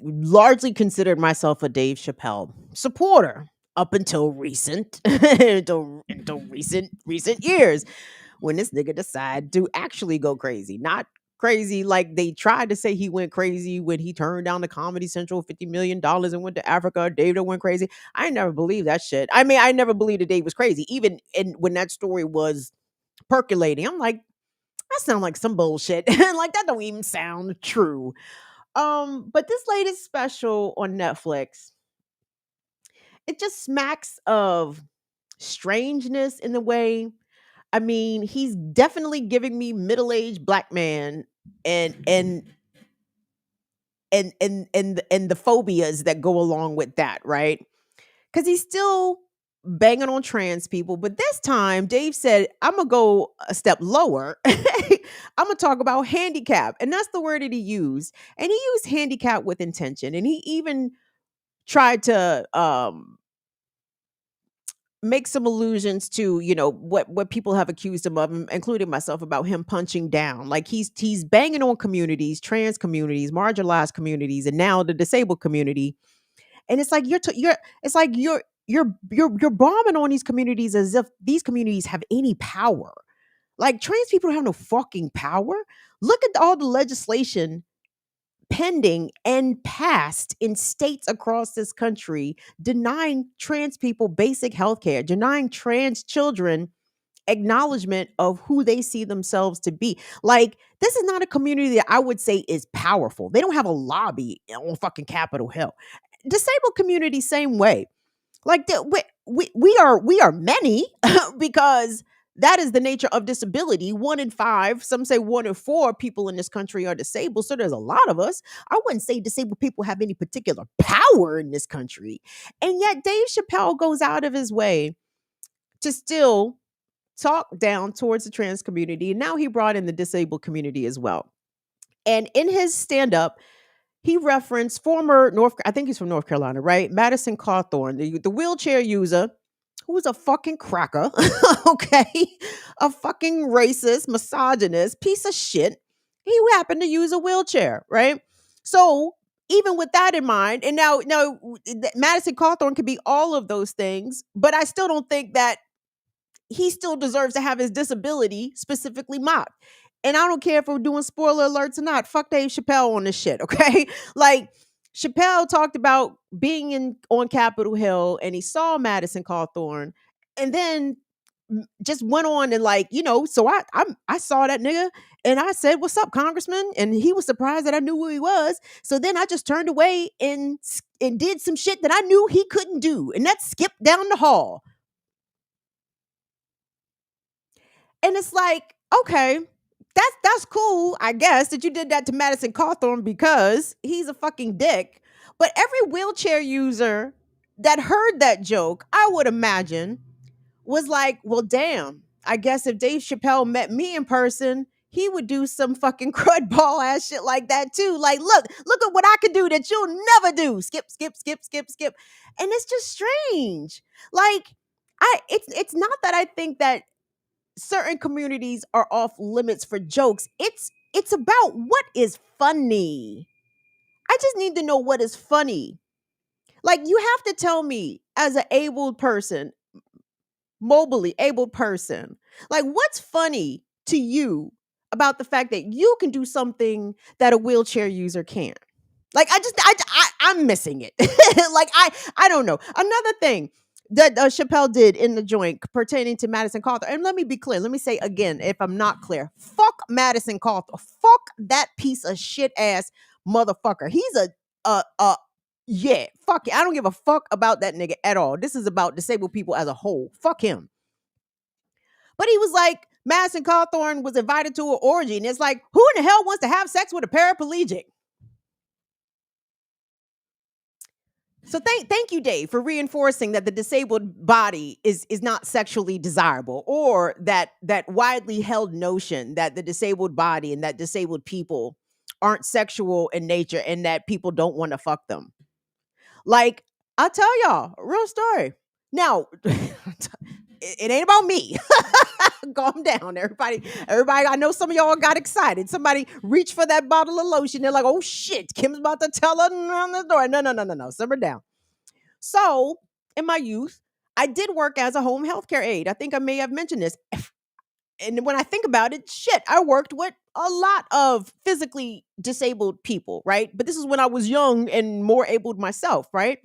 largely considered myself a Dave Chappelle supporter up until recent recent years, when this nigga decided to actually go crazy. Not crazy like they tried to say he went crazy when he turned down the Comedy Central $50 million and went to Africa. Dave went crazy. I never believed that shit. I mean, I never believed that Dave was crazy. Even when that story was percolating, I'm like, that sounds like some bullshit. Like, that don't even sound true. But this latest special on Netflix, it just smacks of strangeness in the way. I mean, he's definitely giving me middle-aged black man and the phobias that go along with that, right? Because he's still banging on trans people, but this time Dave said, I'm gonna go a step lower. I'm gonna talk about handicap, and that's the word that he used. And he used handicap with intention, and he even tried to make some allusions to, what people have accused him of, including myself, about him punching down. Like he's banging on communities, trans communities, marginalized communities, and now the disabled community. And it's like you're bombing on these communities as if these communities have any power. Like, trans people don't have no fucking power. Look at all the legislation pending and passed in states across this country denying trans people basic health care, denying trans children acknowledgement of who they see themselves to be. Like, this is not a community that I would say is powerful. They don't have a lobby on fucking Capitol Hill. Disabled community, same way. Like, we are many because that is the nature of disability. 1 in 5, some say 1 in 4 people in this country are disabled. So there's a lot of us. I wouldn't say disabled people have any particular power in this country. And yet Dave Chappelle goes out of his way to still talk down towards the trans community. And now he brought in the disabled community as well. And in his stand-up, he referenced I think he's from North Carolina, right? Madison Cawthorn, the wheelchair user, who was a fucking cracker, okay? A fucking racist, misogynist, piece of shit. He happened to use a wheelchair, right? So even with that in mind, and now Madison Cawthorn could be all of those things, but I still don't think that he still deserves to have his disability specifically mocked. And I don't care if we're doing spoiler alerts or not. Fuck Dave Chappelle on this shit, okay? Like, Chappelle talked about being on Capitol Hill and he saw Madison Cawthorn, and then just went on and, like, so I saw that nigga and I said, "What's up, Congressman?" And he was surprised that I knew who he was. So then I just turned away and did some shit that I knew he couldn't do, and that skipped down the hall. And it's like, okay, that's cool, I guess, that you did that to Madison Cawthorn because he's a fucking dick. But every wheelchair user that heard that joke, I would imagine, was like, well, damn, I guess if Dave Chappelle met me in person, he would do some fucking crud ball ass shit like that too. Like, look at what I could do that you'll never do. Skip, skip, skip, skip, skip. And it's just strange. Like, it's not that I think that certain communities are off limits for jokes. It's about what is funny. I just need to know what is funny. Like, you have to tell me, as an abled person, mobily abled person, like, what's funny to you about the fact that you can do something that a wheelchair user can't? Like, I'm missing it. Like, I don't know. Another thing that Chappelle did in the joint pertaining to Madison Cawthorn, and let me be clear. Let me say again, if I'm not clear, fuck Madison Cawthorn. Fuck that piece of shit ass motherfucker. He's yeah, fuck it. I don't give a fuck about that nigga at all. This is about disabled people as a whole. Fuck him. But he was like, Madison Cawthorn was invited to an orgy, and it's like, who in the hell wants to have sex with a paraplegic? So thank you, Dave, for reinforcing that the disabled body is not sexually desirable, or that widely held notion that the disabled body and that disabled people aren't sexual in nature and that people don't want to fuck them. Like, I'll tell y'all a real story. Now, it ain't about me. Calm down, everybody. I know some of y'all got excited. Somebody reached for that bottle of lotion. They're like, oh shit, Kim's about to tell her on the door. No. Simmer down. So, in my youth, I did work as a home healthcare aide. I think I may have mentioned this. And when I think about it, shit, I worked with a lot of physically disabled people, right? But this is when I was young and more abled myself, right?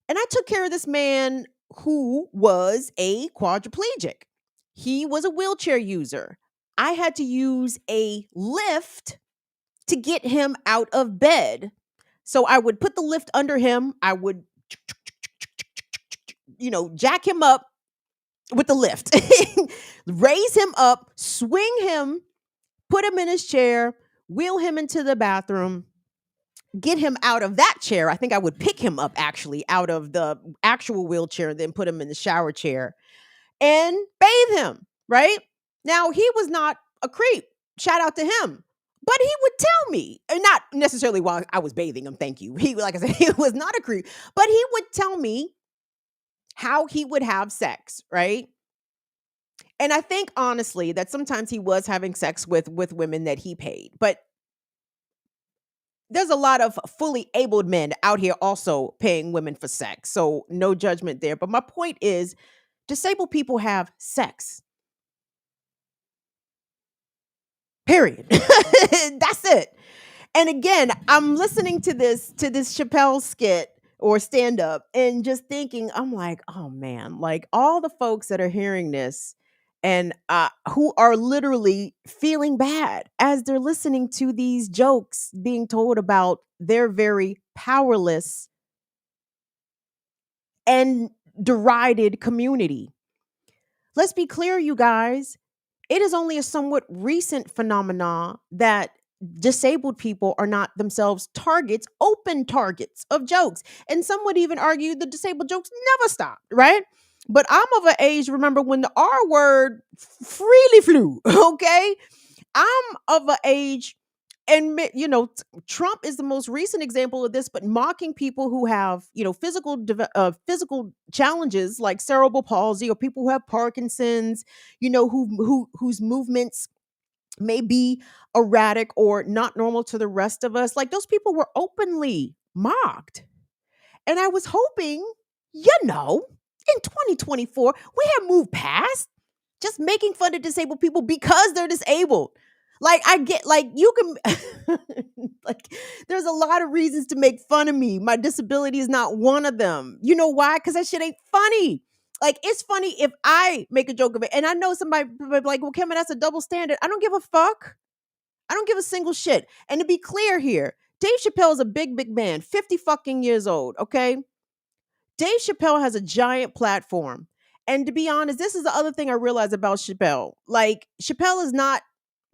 And I took care of this man who was a quadriplegic. He was a wheelchair user. I had to use a lift to get him out of bed. So I would put the lift under him. I would, jack him up with the lift, raise him up, swing him, put him in his chair, wheel him into the bathroom, get him out of that chair. I think I would pick him up actually out of the actual wheelchair and then put him in the shower chair and bathe him, right? Now, he was not a creep. Shout out to him. But he would tell me, not necessarily while I was bathing him, thank you. He, like I said, he was not a creep, but he would tell me how he would have sex, right? And I think honestly that sometimes he was having sex with women that he paid, but there's a lot of fully abled men out here also paying women for sex. So no judgment there. But my point is, disabled people have sex. Period. That's it. And again, I'm listening to this Chappelle skit or stand up and just thinking, I'm like, oh man, like all the folks that are hearing this and who are literally feeling bad as they're listening to these jokes being told about their very powerless and derided community. Let's be clear, you guys. It is only a somewhat recent phenomenon that disabled people are not themselves open targets of jokes. And some would even argue the disabled jokes never stopped, right? But I'm of an age, remember, when the R word freely flew, okay? I'm of an age, and Trump is the most recent example of this, but mocking people who have, physical challenges like cerebral palsy or people who have Parkinson's, whose movements may be erratic or not normal to the rest of us, like those people were openly mocked. And I was hoping, in 2024, we have moved past just making fun of disabled people because they're disabled. Like, I get, like, you can, like, there's a lot of reasons to make fun of me. My disability is not one of them. You know why? Because that shit ain't funny. Like, it's funny if I make a joke of it. And I know somebody will be like, well, Kim, that's a double standard. I don't give a fuck. I don't give a single shit. And to be clear here, Dave Chappelle is a big, big man, 50 fucking years old, okay? Dave Chappelle has a giant platform. And to be honest, this is the other thing I realized about Chappelle. Like, Chappelle is not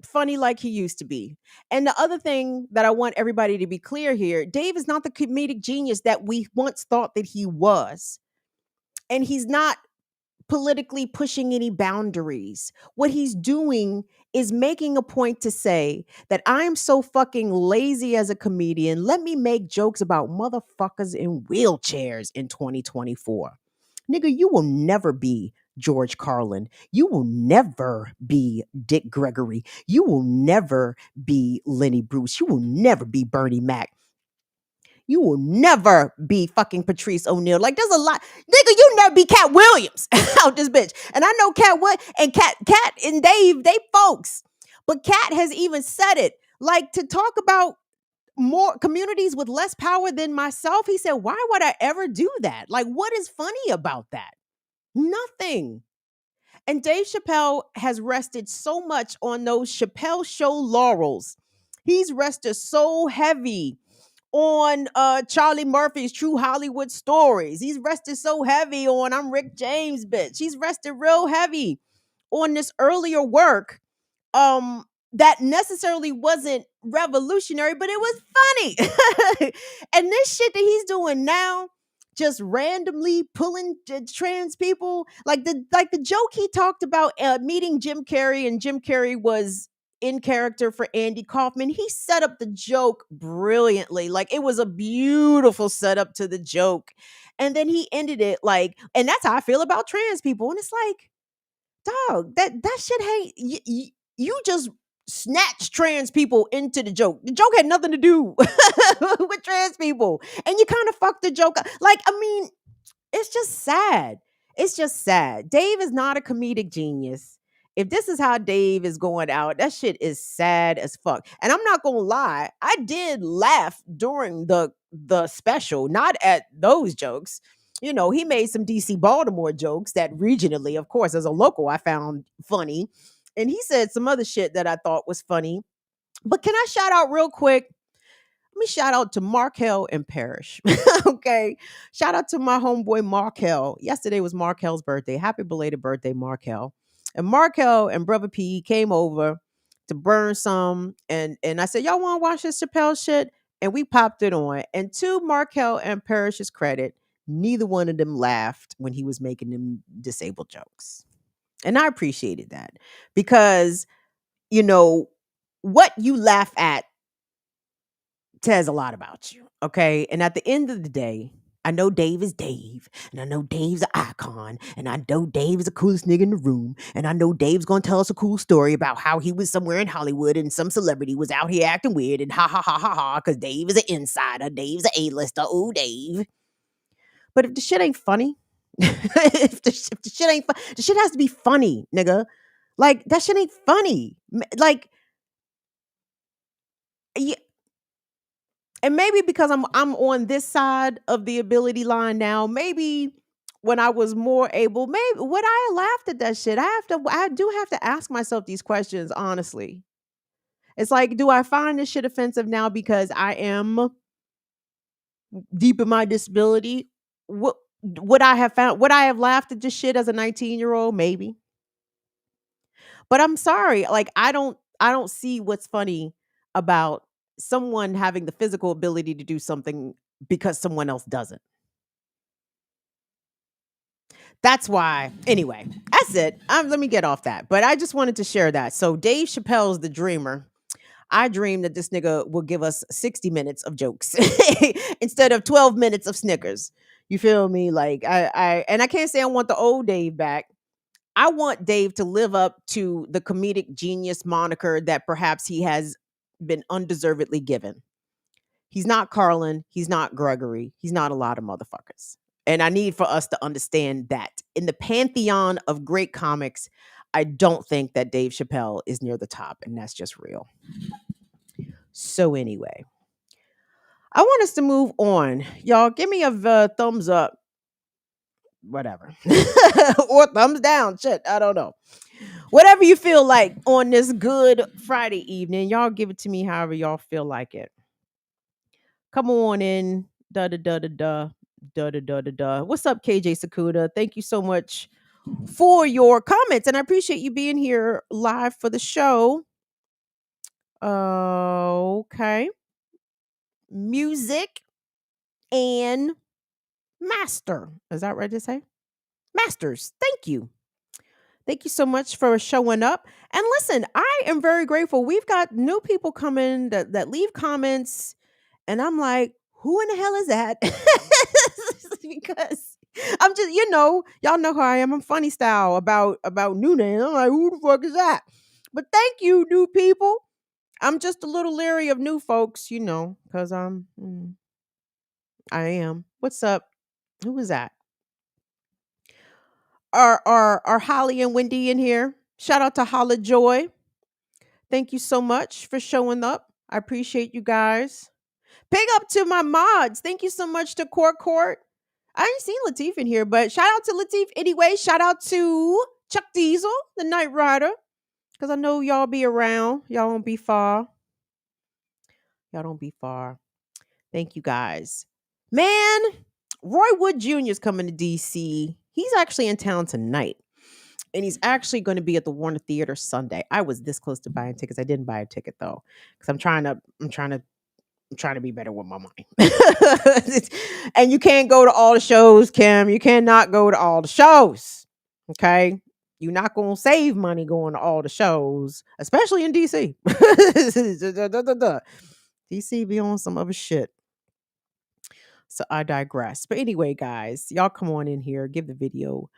funny like he used to be. And the other thing that I want everybody to be clear here, Dave is not the comedic genius that we once thought that he was. And he's not politically pushing any boundaries. What he's doing is making a point to say that I'm so fucking lazy as a comedian. Let me make jokes about motherfuckers in wheelchairs in 2024. Nigga, you will never be George Carlin. You will never be Dick Gregory. You will never be Lenny Bruce. You will never be Bernie Mac. You will never be fucking Patrice O'Neal. Like, there's a lot. Nigga, you never be Cat Williams out this bitch. And I know Cat and Dave, they folks. But Cat has even said it. Like, to talk about more communities with less power than myself, he said, why would I ever do that? Like, what is funny about that? Nothing. And Dave Chappelle has rested so much on those Chappelle Show laurels. He's rested so heavy on Charlie Murphy's True Hollywood Stories. He's rested so heavy on I'm Rick James, bitch. He's rested real heavy on this earlier work that necessarily wasn't revolutionary, but it was funny. And this shit that he's doing now, just randomly pulling trans people, like the joke he talked about meeting Jim Carrey, and Jim Carrey was in character for Andy Kaufman. He set up the joke brilliantly. Like, it was a beautiful setup to the joke. And then he ended it like, and that's how I feel about trans people. And it's like, dog, that shit ain't, you just snatched trans people into the joke. The joke had nothing to do with trans people. And you kind of fucked the joke up. Like, I mean, it's just sad. It's just sad. Dave is not a comedic genius. If this is how Dave is going out, that shit is sad as fuck. And I'm not gonna lie, I did laugh during the special, not at those jokes. You know, he made some DC Baltimore jokes that regionally, of course, as a local, I found funny. And he said some other shit that I thought was funny. But can I shout out real quick? Let me shout out to Markel and Parrish. Okay. Shout out to my homeboy Markel. Yesterday was Markel's birthday. Happy belated birthday, Markel. And Markel and Brother P came over to burn some. And I said, y'all want to watch this Chappelle shit? And we popped it on. And to Markel and Parrish's credit, neither one of them laughed when he was making them disabled jokes. And I appreciated that because, you know, what you laugh at says a lot about you. Okay. And at the end of the day, I know Dave is Dave, and I know Dave's an icon, and I know Dave is the coolest nigga in the room, and I know Dave's gonna tell us a cool story about how he was somewhere in Hollywood and some celebrity was out here acting weird and ha ha ha ha ha, because Dave is an insider, Dave's an A-lister, ooh, Dave. But if the shit ain't funny, if the shit ain't fun, the shit has to be funny, nigga. Like, that shit ain't funny. Like, yeah. And maybe because I'm on this side of the ability line now, maybe when I was more able, maybe would I have laughed at that shit? I do have to ask myself these questions, honestly. It's like, do I find this shit offensive now because I am deep in my disability? Would I have laughed at this shit as a 19-year-old? Maybe. But I'm sorry, like I don't see what's funny about someone having the physical ability to do something because someone else doesn't. That's why. Anyway, that's it. Let me get off that. But I just wanted to share that. So Dave Chappelle's the dreamer. I dream that this nigga will give us 60 minutes of jokes instead of 12 minutes of Snickers. You feel me? Like I can't say I want the old Dave back. I want Dave to live up to the comedic genius moniker that perhaps he has been undeservedly given. He's not Carlin. He's not Gregory. He's not a lot of motherfuckers. And I need for us to understand that in the pantheon of great comics, I don't think that Dave Chappelle is near the top, and that's just real. So anyway, I want us to move on. Y'all, give me a thumbs up, whatever, or thumbs down. Shit, I don't know. Whatever you feel like on this good Friday evening, y'all give it to me however y'all feel like it. Come on in. Da da da da da da da da da da. What's up, KJ Sakuda? Thank you so much for your comments, and I appreciate you being here live for the show. Okay. Music and Master. Is that right to say? Masters. Thank you. Thank you so much for showing up. And listen, I am very grateful. We've got new people coming that leave comments, and I'm like, who in the hell is that? Because I'm just, y'all know who I am. I'm funny style about new names. I'm like, who the fuck is that? But thank you, new people. I'm just a little leery of new folks, because I am. What's up? Who is that? Are Holly and Wendy in here? Shout out to Holla Joy. Thank you so much for showing up. I appreciate you guys. Big up to my mods. Thank you so much to Court. I ain't seen Latif in here, but shout out to Latif anyway. Shout out to Chuck Diesel, the Night Rider, because I know y'all be around. Y'all won't be far. Y'all don't be far. Thank you guys. Man, Roy Wood Jr. is coming to DC. He's actually in town tonight. And he's actually going to be at the Warner Theater Sunday. I was this close to buying tickets. I didn't buy a ticket though, because I'm trying to be better with my money. And you can't go to all the shows, Kim. You cannot go to all the shows. Okay. You're not going to save money going to all the shows, especially in DC. DC be on some other shit. So I digress. But anyway, guys, y'all come on in here, give the video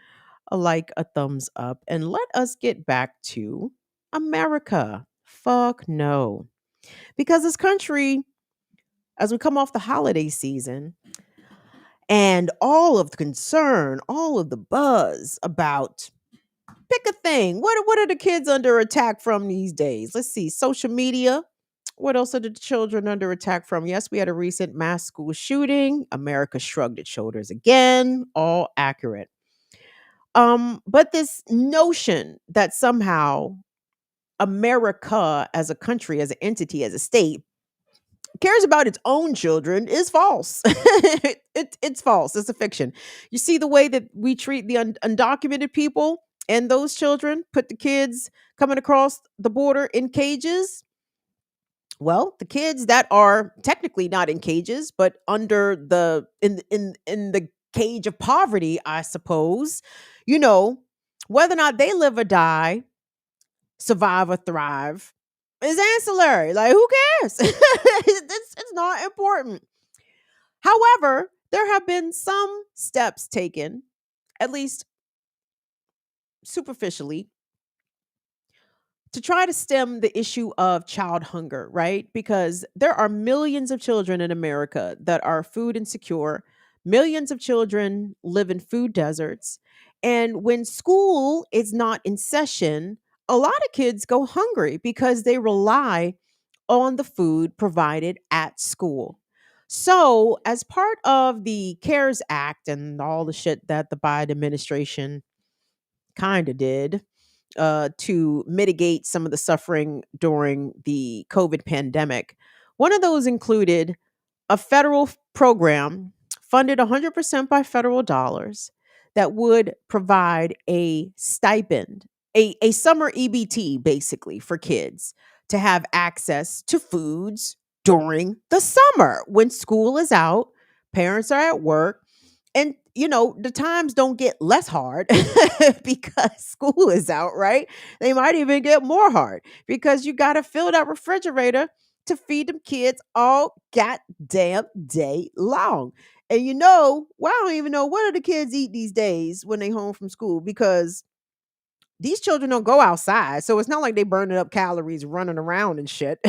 a like, a thumbs up, and let us get back to America. Fuck no. Because this country, as we come off the holiday season, and all of the concern, all of the buzz about pick a thing. What are the kids under attack from these days? Let's see. Social media. What else are the children under attack from? Yes, we had a recent mass school shooting. America shrugged its shoulders again. All accurate. But this notion that somehow America as a country, as an entity, as a state, cares about its own children is false. It's false. It's a fiction. You see the way that we treat the undocumented people and those children, put the kids coming across the border in cages. Well, the kids that are technically not in cages, but under in the cage of poverty, I suppose, whether or not they live or die, survive or thrive, is ancillary. Like, who cares? It's not important. However, there have been some steps taken, at least superficially, to try to stem the issue of child hunger, right? Because there are millions of children in America that are food insecure. Millions of children live in food deserts. And when school is not in session, a lot of kids go hungry because they rely on the food provided at school. So, as part of the CARES Act and all the shit that the Biden administration kind of did, to mitigate some of the suffering during the COVID pandemic. One of those included a federal program funded 100% by federal dollars that would provide a stipend, a summer EBT basically for kids to have access to foods during the summer when school is out, parents are at work, and the times don't get less hard because school is out, right? They might even get more hard because you got to fill that refrigerator to feed them kids all goddamn day long. And I don't even know what do the kids eat these days when they home from school, because these children don't go outside, so it's not like they burning up calories running around and shit.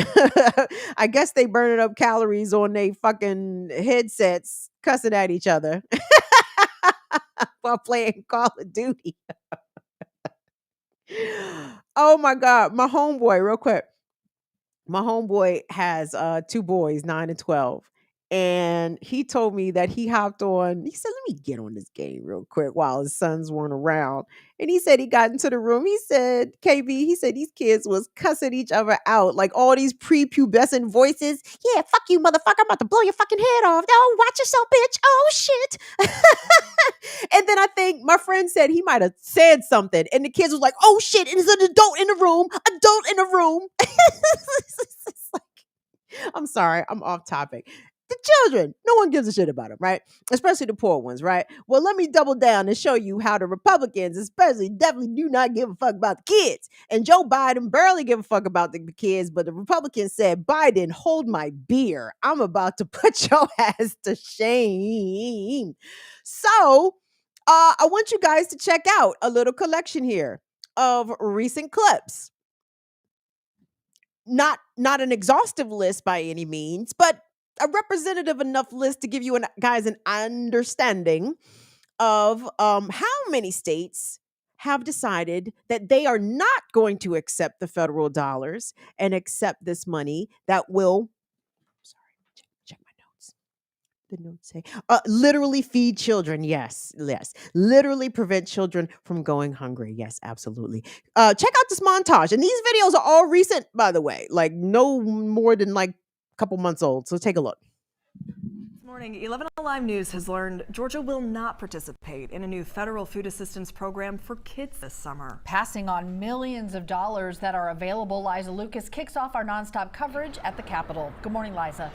I guess they burning up calories on they fucking headsets cussing at each other while playing Call of Duty. Oh my God. My homeboy, real quick. My homeboy has 2 boys, 9 and 12. And he told me that he hopped on, he said, let me get on this game real quick while his sons weren't around. And he said he got into the room. He said, KB, he said these kids was cussing each other out, like all these prepubescent voices. Yeah, fuck you, motherfucker. I'm about to blow your fucking head off. No, watch yourself, bitch. Oh, shit. And then I think my friend said he might have said something. And the kids was like, oh, shit. And there's an adult in the room. Adult in the room. I'm sorry, I'm off topic. The children, no one gives a shit about them, right? Especially the poor ones, right? Well, let me double down and show you how the Republicans, especially, definitely do not give a fuck about the kids. And Joe Biden barely give a fuck about the kids, but the Republicans said, Biden, hold my beer. I'm about to put your ass to shame. So, I want you guys to check out a little collection here of recent clips. Not an exhaustive list by any means, but a representative enough list to give you guys an understanding of how many states have decided that they are not going to accept the federal dollars and accept this money that will, check my notes. The notes say, literally feed children. Yes. Literally prevent children from going hungry. Yes, absolutely. Check out this montage. And these videos are all recent, by the way, like no more than like a couple months old. So take a look. This morning, 11 Alive News has learned Georgia will not participate in a new federal food assistance program for kids this summer. Passing on millions of dollars that are available, Liza Lucas kicks off our nonstop coverage at the Capitol. Good morning, Liza.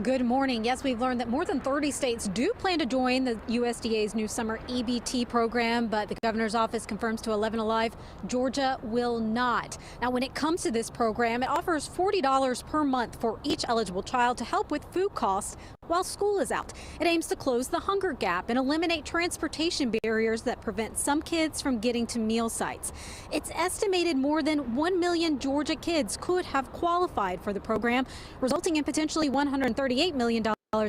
Good morning. Yes, we've learned that more than 30 states do plan to join the USDA's new summer EBT program, but the governor's office confirms to 11 Alive, Georgia will not. Now, when it comes to this program, it offers $40 per month for each eligible child to help with food costs while school is out. It aims to close the hunger gap and eliminate transportation barriers that prevent some kids from getting to meal sites. It's estimated more than 1 million Georgia kids could have qualified for the program, resulting in potentially $138 million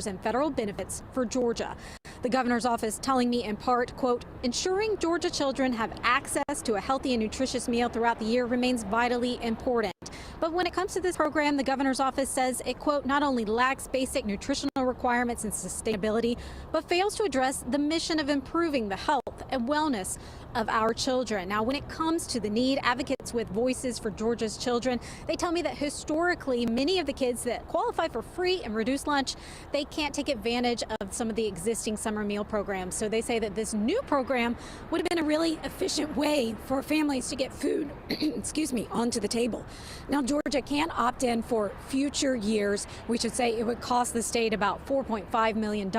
in federal benefits for Georgia. The governor's office telling me in part, quote, ensuring Georgia children have access to a healthy and nutritious meal throughout the year remains vitally important. But when it comes to this program, the governor's office says it, quote, not only lacks basic nutritional requirements and sustainability, but fails to address the mission of improving the health and wellness of our children. Now, when it comes to the need, advocates with Voices for Georgia's Children, they tell me that historically, many of the kids that qualify for free and reduced lunch, they can't take advantage of some of the existing summer meal programs. So they say that this new program would have been a really efficient way for families to get food, excuse me, onto the table. Now, Georgia can opt in for future years. We should say it would cost the state about $4.5 million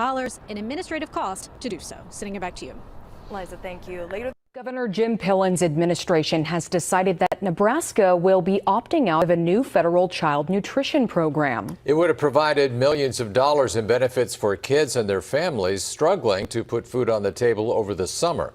in administrative cost to do so. Sending it back to you. Liza, thank you. Later. Governor Jim Pillen's administration has decided that Nebraska will be opting out of a new federal child nutrition program. It would have provided millions of dollars in benefits for kids and their families struggling to put food on the table over the summer.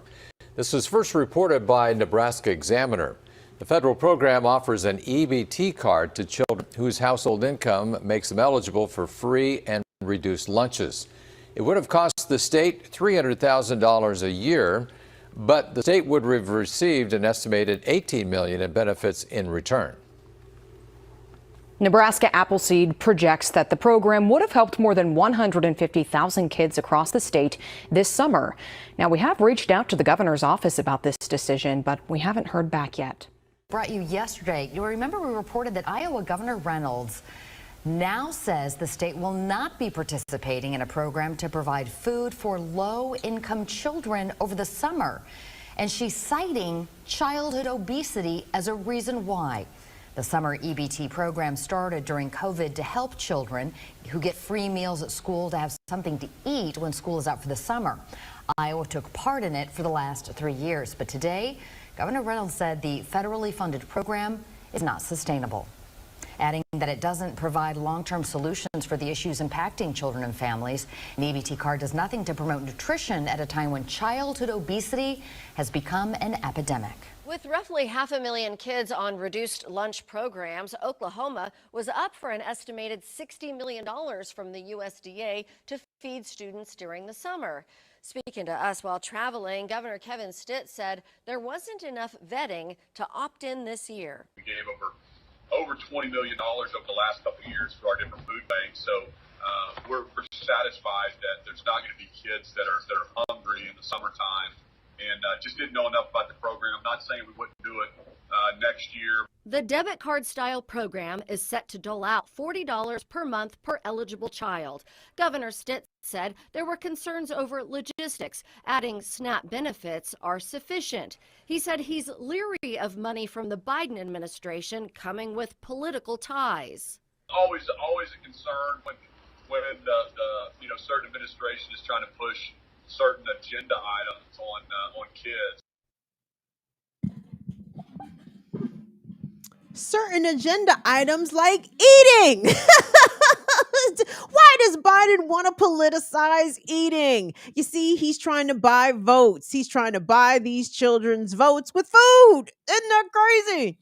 This was first reported by Nebraska Examiner. The federal program offers an EBT card to children whose household income makes them eligible for free and reduced lunches. It would have cost the state $300,000 a year, but the state would have received an estimated $18 million in benefits in return. Nebraska Appleseed projects that the program would have helped more than 150,000 kids across the state this summer. Now, we have reached out to the governor's office about this decision, but we haven't heard back yet. Brought you yesterday. You'll remember we reported that Iowa Governor Reynolds now says the state will not be participating in a program to provide food for low-income children over the summer. And she's citing childhood obesity as a reason why. The summer EBT program started during COVID to help children who get free meals at school to have something to eat when school is out for the summer. Iowa took part in it for the last 3 years. But today, Governor Reynolds said the federally funded program is not sustainable. adding that it doesn't provide long-term solutions for the issues impacting children and families. An EBT card does nothing to promote nutrition at a time when childhood obesity has become an epidemic. With roughly 500,000 kids on reduced lunch programs, Oklahoma was up for an estimated $60 million from the USDA to feed students during the summer. Speaking to us while traveling, Governor Kevin Stitt said there wasn't enough vetting to opt in this year. We gave over $20 million over the last couple of years for our different food banks. So we're satisfied that there's not going to be kids that are hungry in the summertime, and just didn't know enough about the program. I'm not saying we wouldn't do it next year. The debit card style program is set to dole out $40 per month per eligible child. Governor Stitt said there were concerns over logistics. Adding SNAP benefits are sufficient. He said he's leery of money from the Biden administration coming with political ties. Always a concern when the certain administration is trying to push certain agenda items on kids. Certain agenda items like eating. Why does Biden want to politicize eating? You see, he's trying to buy votes. He's trying to buy these children's votes with food. Isn't that crazy?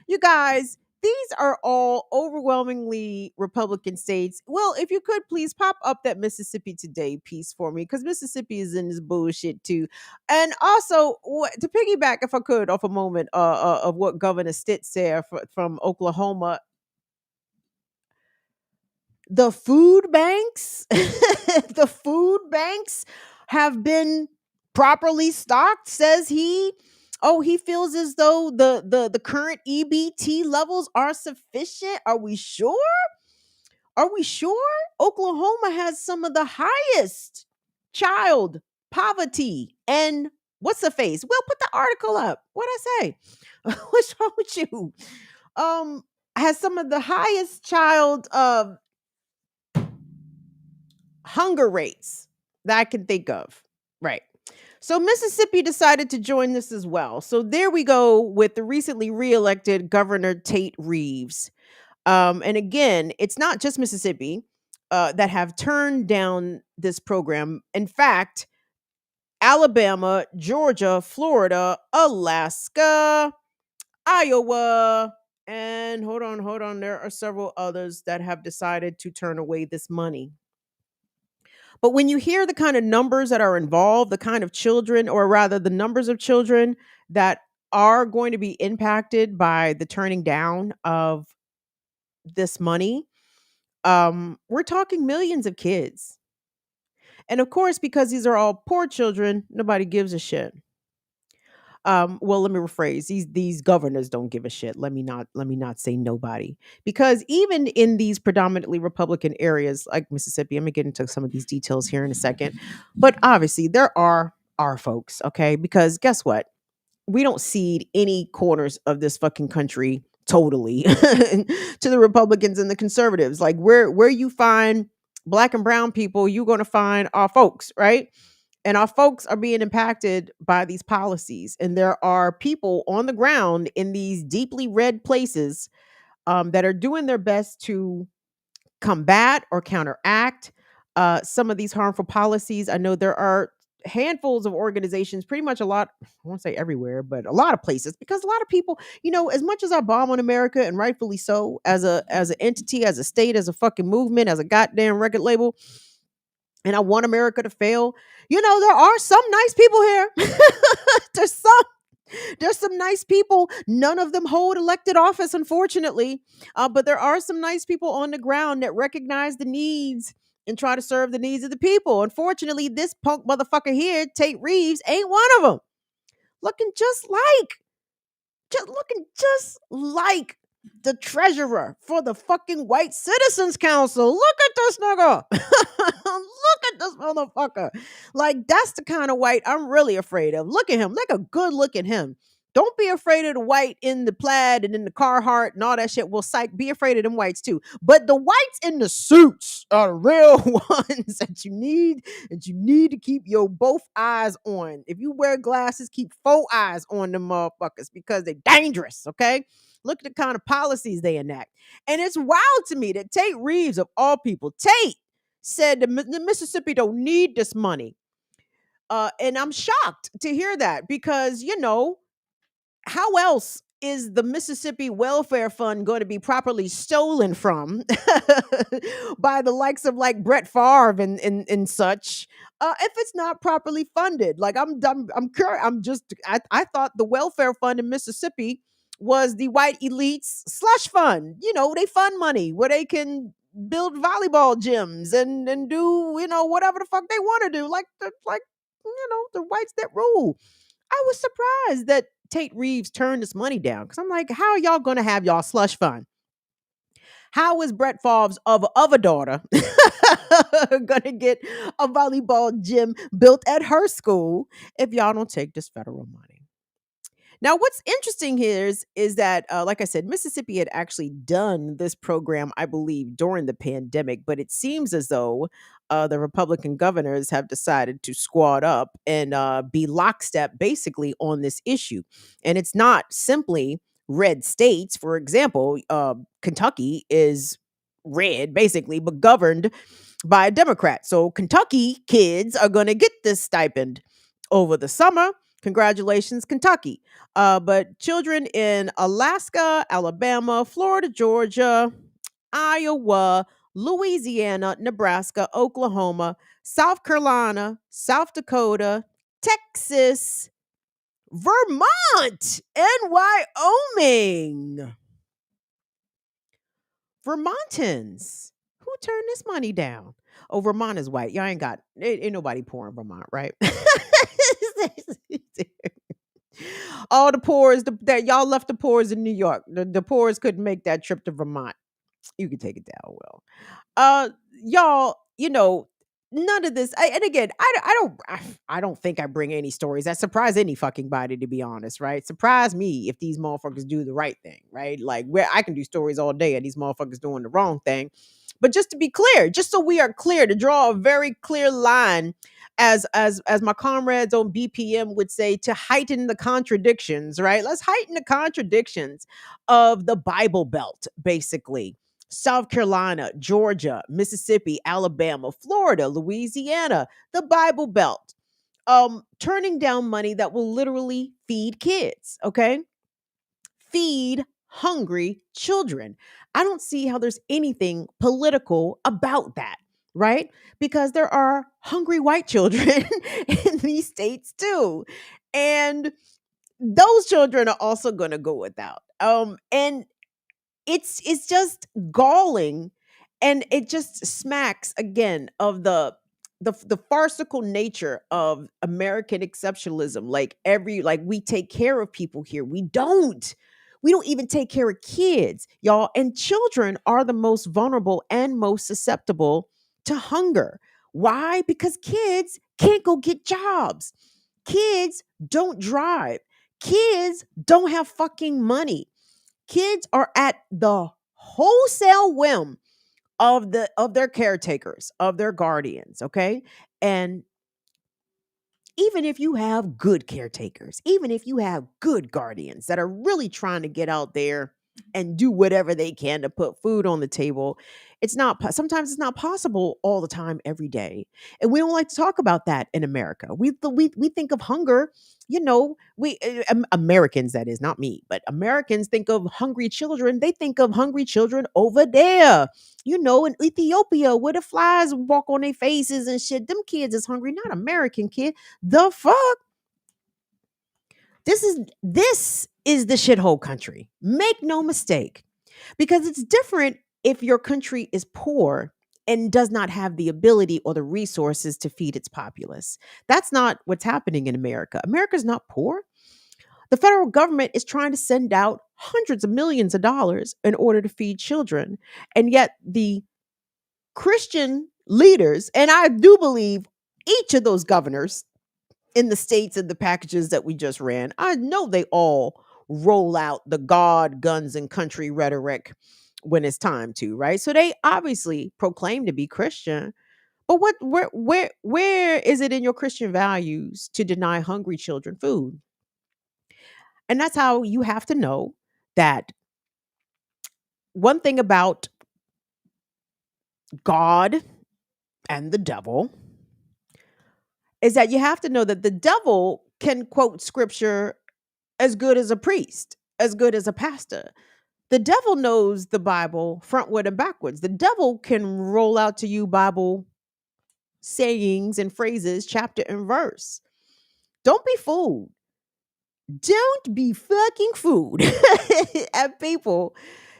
You guys, these are all overwhelmingly Republican states. Well, if you could please pop up that Mississippi Today piece for me, because Mississippi is in this bullshit too. And also, to piggyback, if I could, off a moment of what Governor Stitt said from Oklahoma, the food banks, the food banks have been properly stocked, says he. Oh, he feels as though the current EBT levels are sufficient. Are we sure? Are we sure? Oklahoma has some of the highest child poverty. And what's the face? We'll put the article up. What'd I say? What's wrong with you? Has some of the highest child hunger rates that I can think of. Right. So Mississippi decided to join this as well. So there we go with the recently reelected Governor Tate Reeves. And again, it's not just Mississippi that have turned down this program. In fact, Alabama, Georgia, Florida, Alaska, Iowa, and hold on. There are several others that have decided to turn away this money. But when you hear the kind of numbers that are involved, the kind of children, or rather the numbers of children that are going to be impacted by the turning down of this money, we're talking millions of kids. And of course, because these are all poor children, nobody gives a shit. Well, let me rephrase. These governors don't give a shit. Let me not say nobody, because even in these predominantly Republican areas like Mississippi, I'm gonna get into some of these details here in a second. But obviously, there are our folks, okay? Because guess what? We don't cede any corners of this fucking country totally to the Republicans and the conservatives. Like where you find Black and brown people, you're gonna find our folks, right? And our folks are being impacted by these policies. And there are people on the ground in these deeply red places that are doing their best to combat or counteract some of these harmful policies. I know there are handfuls of organizations, pretty much a lot, I won't say everywhere, but a lot of places, because a lot of people, as much as I bomb on America, and rightfully so, as an entity, as a state, as a fucking movement, as a goddamn record label, and I want America to fail, there are some nice people here. There's some nice people. None of them hold elected office, unfortunately. But there are some nice people on the ground that recognize the needs and try to serve the needs of the people. Unfortunately, this punk motherfucker here, Tate Reeves, ain't one of them. Looking just like the treasurer for the fucking White Citizens Council. Look at this nigga. Look at this motherfucker. Like, that's the kind of white I'm really afraid of. Look at him. Like a good look at him. Don't be afraid of the white in the plaid and in the Carhartt and all that shit. Well, psych, be afraid of them whites too. But the whites in the suits are the real ones that you need to keep your both eyes on. If you wear glasses, keep 4 eyes on them motherfuckers, because they're dangerous, okay? Look at the kind of policies they enact. And it's wild to me that Tate Reeves, of all people, Tate said the Mississippi don't need this money. And I'm shocked to hear that because, how else is the Mississippi Welfare Fund going to be properly stolen from by the likes of like Brett Favre and such if it's not properly funded? Like I thought the welfare fund in Mississippi was the white elites slush fund. They fund money where they can build volleyball gyms and do whatever the fuck they want to do, like the whites that rule. I was surprised that Tate Reeves turned this money down because I'm like, how are y'all going to have y'all slush fund? How is Brett Favre's of a daughter going to get a volleyball gym built at her school if y'all don't take this federal money? Now, what's interesting here is that, like I said, Mississippi had actually done this program, I believe, during the pandemic, but it seems as though the Republican governors have decided to squad up and be lockstep basically on this issue. And it's not simply red states. For example, Kentucky is red, basically, but governed by a Democrat. So Kentucky kids are going to get this stipend over the summer. Congratulations, Kentucky. But children in Alaska, Alabama, Florida, Georgia, Iowa, Louisiana, Nebraska, Oklahoma, South Carolina, South Dakota, Texas, Vermont, and Wyoming. Vermontans. Who turned this money down? Oh, Vermont is white. Y'all ain't nobody poor in Vermont, right? All the poors that y'all left the poors in New York. The poors couldn't make that trip to Vermont. You can take it down, Will. Y'all, none of this. And again, I don't think I bring any stories that surprise any fucking body, to be honest, right? Surprise me if these motherfuckers do the right thing, right? Like where I can do stories all day of these motherfuckers doing the wrong thing. But just to be clear, just so we are clear, to draw a very clear line, as my comrades on BPM would say, to heighten the contradictions, right? Let's heighten the contradictions of the Bible Belt, basically. South Carolina, Georgia, Mississippi, Alabama, Florida, Louisiana, the Bible Belt, turning down money that will literally feed kids, okay? Feed hungry children. I don't see how there's anything political about that, right? Because there are hungry white children in these states too. And those children are also going to go without. And it's just galling, and it just smacks again of the farcical nature of American exceptionalism. Like we take care of people here. We don't even take care of kids, y'all. And children are the most vulnerable and most susceptible to hunger. Why? Because kids can't go get jobs. Kids don't drive. Kids don't have fucking money. Kids are at the wholesale whim of their caretakers, of their guardians, okay? And even if you have good caretakers, even if you have good guardians that are really trying to get out there and do whatever they can to put food on the table, sometimes it's not possible all the time every day. And we don't like to talk about that in America. We think of hunger, Americans, that is, not me, but Americans think of hungry children. They think of hungry children over there, in Ethiopia, where the flies walk on their faces and shit. Them kids is hungry, not American kid. The fuck? This is the shithole country. Make no mistake. Because it's different if your country is poor and does not have the ability or the resources to feed its populace. That's not what's happening in America. America's not poor. The federal government is trying to send out hundreds of millions of dollars in order to feed children. And yet the Christian leaders, and I do believe each of those governors in the states and the packages that we just ran, I know they all roll out the God, guns, and country rhetoric when it's time to, right? So they obviously proclaim to be Christian. But where is it in your Christian values to deny hungry children food? And that's how you have to know that one thing about God and the devil is that you have to know that the devil can quote scripture as good as a priest, as good as a pastor. The devil knows the Bible frontward and backwards. The devil can roll out to you Bible sayings and phrases, chapter and verse. Don't be fooled. Don't be fucking fooled at people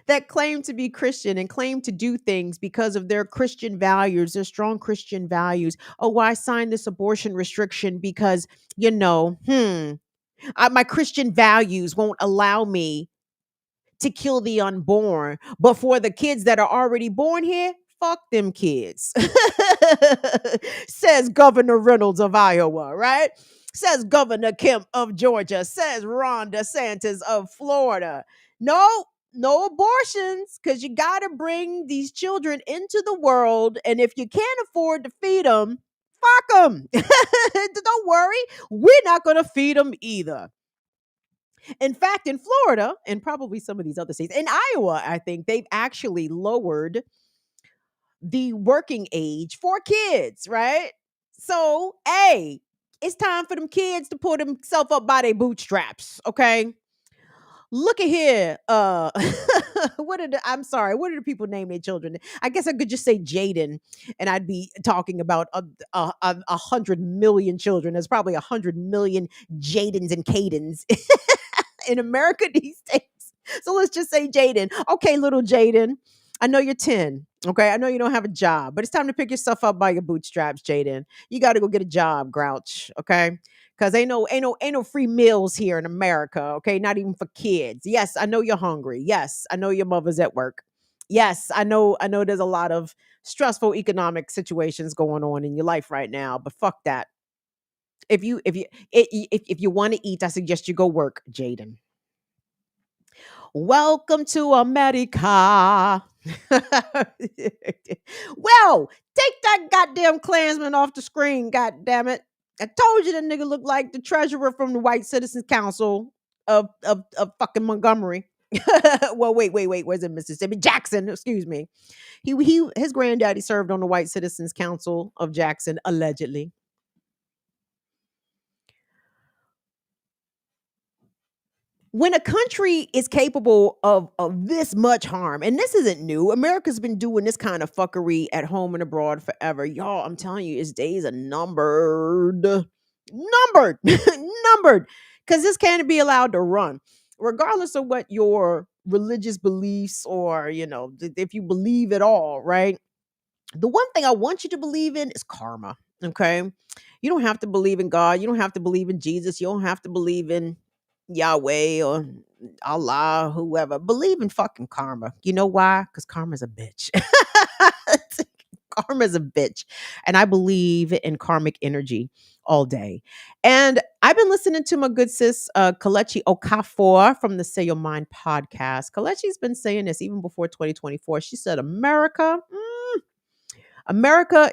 that claim to be Christian and claim to do things because of their Christian values, their strong Christian values. Oh, well, I signed this abortion restriction because, my Christian values won't allow me to kill the unborn. But for the kids that are already born here, fuck them kids. Says Governor Reynolds of Iowa, right? Says Governor Kemp of Georgia. Says Ron DeSantis of Florida. No abortions, because you got to bring these children into the world. And if you can't afford to feed them, fuck them. Don't worry. We're not going to feed them either. In fact, in Florida and probably some of these other states, in Iowa, I think they've actually lowered the working age for kids, right? So, hey, it's time for them kids to pull themselves up by their bootstraps, okay? Look at here. What are the people name their children? I guess I could just say Jaden, and I'd be talking about 100 million children. There's probably 100 million Jadens and Cadens in America these days. So let's just say Jaden. Okay, little Jaden, I know you're 10. Okay, I know you don't have a job, but it's time to pick yourself up by your bootstraps, Jaden. You got to go get a job, Grouch. Okay, because ain't no free meals here in America. Okay, not even for kids. Yes, I know you're hungry. Yes, I know your mother's at work. Yes, I know there's a lot of stressful economic situations going on in your life right now, but fuck that. If you want to eat, I suggest you go work, Jaden. Welcome to America. Well, take that goddamn Klansman off the screen, goddamn it. I told you the nigga looked like the treasurer from the White Citizens Council of fucking Montgomery. Well, wait, where's it, Mississippi? Jackson, excuse me. His granddaddy served on the White Citizens Council of Jackson, allegedly. When a country is capable of this much harm, and this isn't new, America's been doing this kind of fuckery at home and abroad forever. Y'all, I'm telling you, its days are numbered. Numbered. Because this can't be allowed to run. Regardless of what your religious beliefs or, if you believe at all, right? The one thing I want you to believe in is karma, okay? You don't have to believe in God. You don't have to believe in Jesus. You don't have to believe in Yahweh or Allah, whoever. Believe in fucking karma. You know why? Because karma's a bitch. Karma's a bitch. And I believe in karmic energy all day. And I've been listening to my good sis, Kelechi Okafor from the Say Your Mind podcast. Kelechi's been saying this even before 2024. She said, America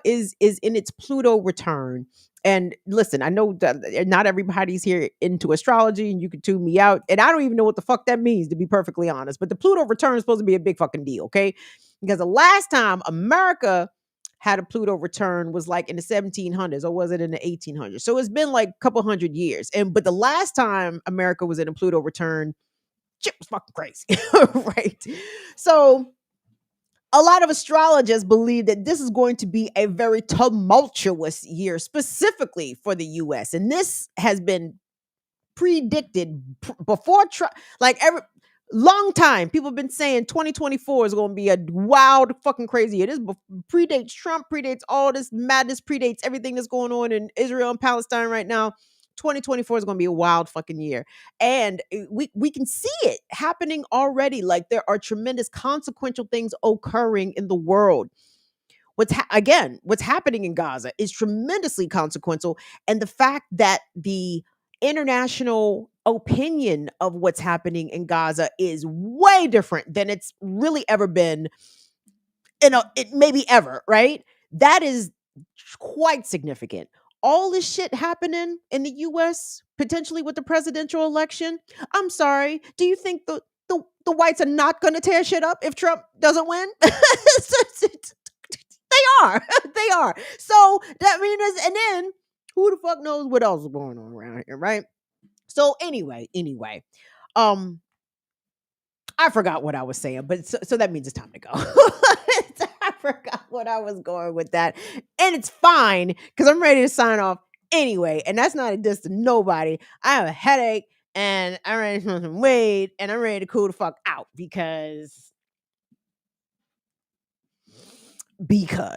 is in its Pluto return. And listen, I know that not everybody's here into astrology and you can tune me out. And I don't even know what the fuck that means, to be perfectly honest. But the Pluto return is supposed to be a big fucking deal, okay? Because the last time America had a Pluto return was like in the 1700s, or was it in the 1800s? So it's been like a couple hundred years. But the last time America was in a Pluto return, shit was fucking crazy, right? So a lot of astrologers believe that this is going to be a very tumultuous year, specifically for the U.S. And this has been predicted before Trump, every long time. People have been saying 2024 is going to be a wild, fucking crazy year. This predates Trump, predates all this madness, predates everything that's going on in Israel and Palestine right now. 2024 is going to be a wild fucking year. And we can see it happening already. Like, there are tremendous consequential things occurring in the world. What's happening in Gaza is tremendously consequential. And the fact that the international opinion of what's happening in Gaza is way different than it's really ever been, maybe ever, right? That is quite significant. All this shit happening in the US, potentially with the presidential election. I'm sorry. Do you think the the whites are not going to tear shit up if Trump doesn't win? They are. They are. So that means, and then who the fuck knows what else is going on around here, right? So anyway, I forgot what I was saying, but so that means it's time to go. I forgot what I was going with that, and it's fine because I'm ready to sign off anyway. And that's not a diss to nobody. I have a headache, and I'm ready to smoke some weed, and I'm ready to cool the fuck out because.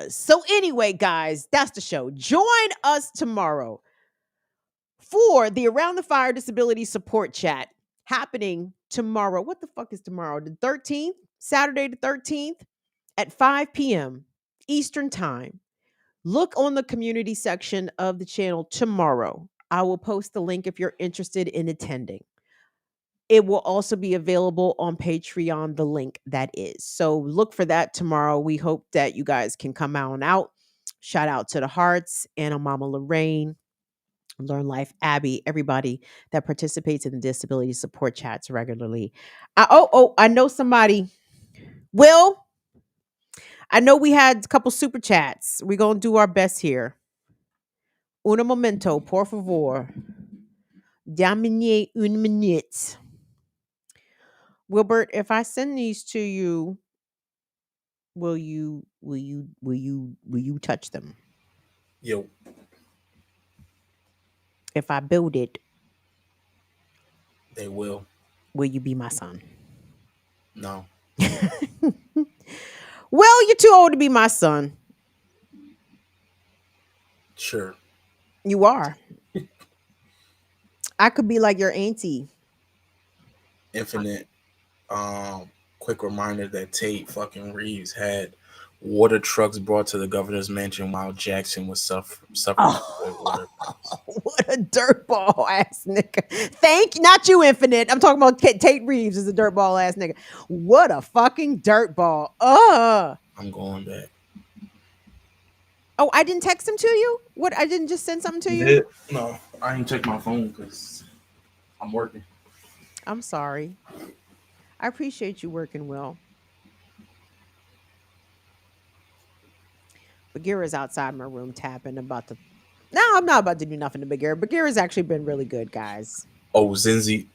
So anyway, guys, that's the show. Join us tomorrow for the Around the Fire Disability Support Chat happening tomorrow. What the fuck is tomorrow? The 13th, Saturday the 13th at 5 p.m. Eastern Time. Look on the community section of the channel tomorrow. I will post the link if you're interested in attending. It will also be available on Patreon, the link that is. So look for that tomorrow. We hope that you guys can come out. Shout out to the Hearts, Anna Mama Lorraine, Learn Life Abby, everybody that participates in the disability support chats regularly. I know somebody. Will, I know we had a couple super chats. We're going to do our best here. Un momento, por favor. Dame un minute. Wilbert, if I send these to you, will you touch them? Yo. If I build it, they will. Will you be my son? No. Well, you're too old to be my son. Sure. You are. I could be like your auntie. Infinite. Quick reminder that Tate fucking Reeves had water trucks brought to the governor's mansion while Jackson was suffering. Water. What a dirtball ass nigga. Not you, Infinite. I'm talking about Tate Reeves is a dirtball ass nigga. What a fucking dirtball. I'm going back. Oh, I didn't text him to you? What? I didn't just send something to you? Yeah. No, I didn't check my phone because I'm working. I'm sorry. I appreciate you working well. Bagheera's outside my room tapping about the... No, I'm not about to do nothing to Bagheera. Bagheera's actually been really good, guys. Oh, Zinzi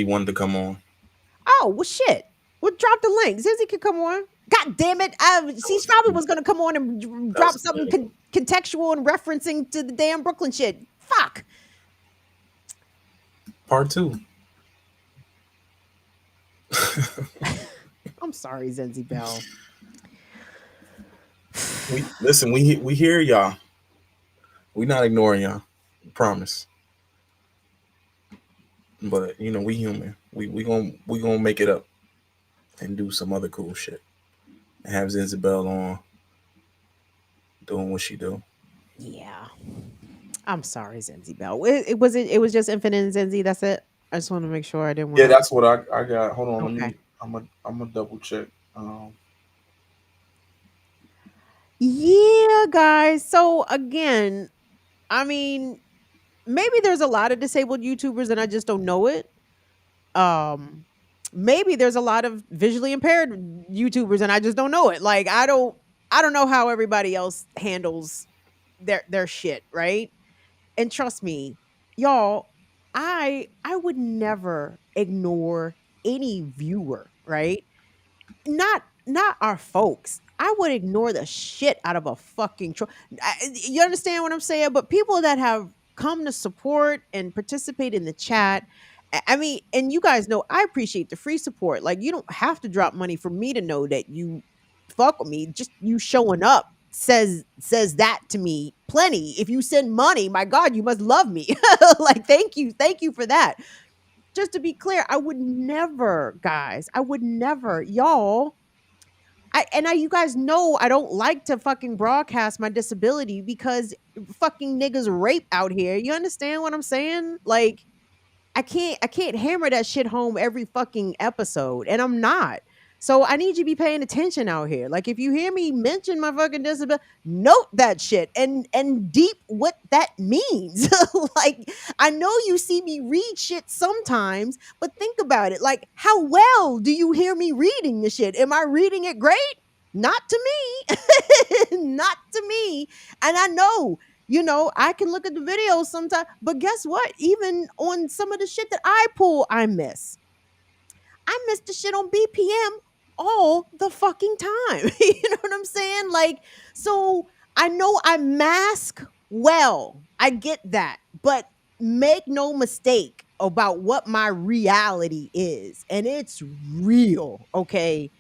wanted to come on. Oh, well, shit. Well, drop the link. Zinzi could come on. God damn it. She probably was going to come on and drop something contextual and referencing to the damn Brooklyn shit. Fuck. Part 2. I'm sorry, Zenzi Bell. We hear y'all. We not ignoring y'all. Promise. But we human. We gonna make it up and do some other cool shit. And have Zenzi Bell on doing what she do. Yeah. I'm sorry, Zenzi Bell. It was just Infinite and Zenzi. That's it. I just want to make sure I didn't want. Yeah, that's what I got. Hold on, okay. I'm gonna double check. Yeah, guys. So again, I mean, maybe there's a lot of disabled YouTubers and I just don't know it. Maybe there's a lot of visually impaired YouTubers and I just don't know it. Like I don't know how everybody else handles their shit, right? And trust me, y'all, I would never ignore any viewer, right? Not our folks. I would ignore the shit out of a fucking troll. You understand what I'm saying? But people that have come to support and participate in the chat, I mean, and you guys know I appreciate the free support. Like you don't have to drop money for me to know that you fuck with me. Just you showing up says that to me plenty. If you send money, my God, you must love me. Like thank you for that. Just to be clear, I would never, guys, y'all. You guys know I don't like to fucking broadcast my disability because fucking niggas rape out here. You understand what I'm saying? Like I can't hammer that shit home every fucking episode, and I'm not. So I need you to be paying attention out here. Like if you hear me mention my fucking disability, note that shit and deep what that means. Like I know you see me read shit sometimes, but think about it. Like how well do you hear me reading the shit? Am I reading it great? Not to me. Not to me. And I know, I can look at the videos sometimes, but guess what? Even on some of the shit that I pull, I miss the shit on BPM all the fucking time. You know what I'm saying? Like, so I know I mask well. I get that. But make no mistake about what my reality is. And it's real, okay?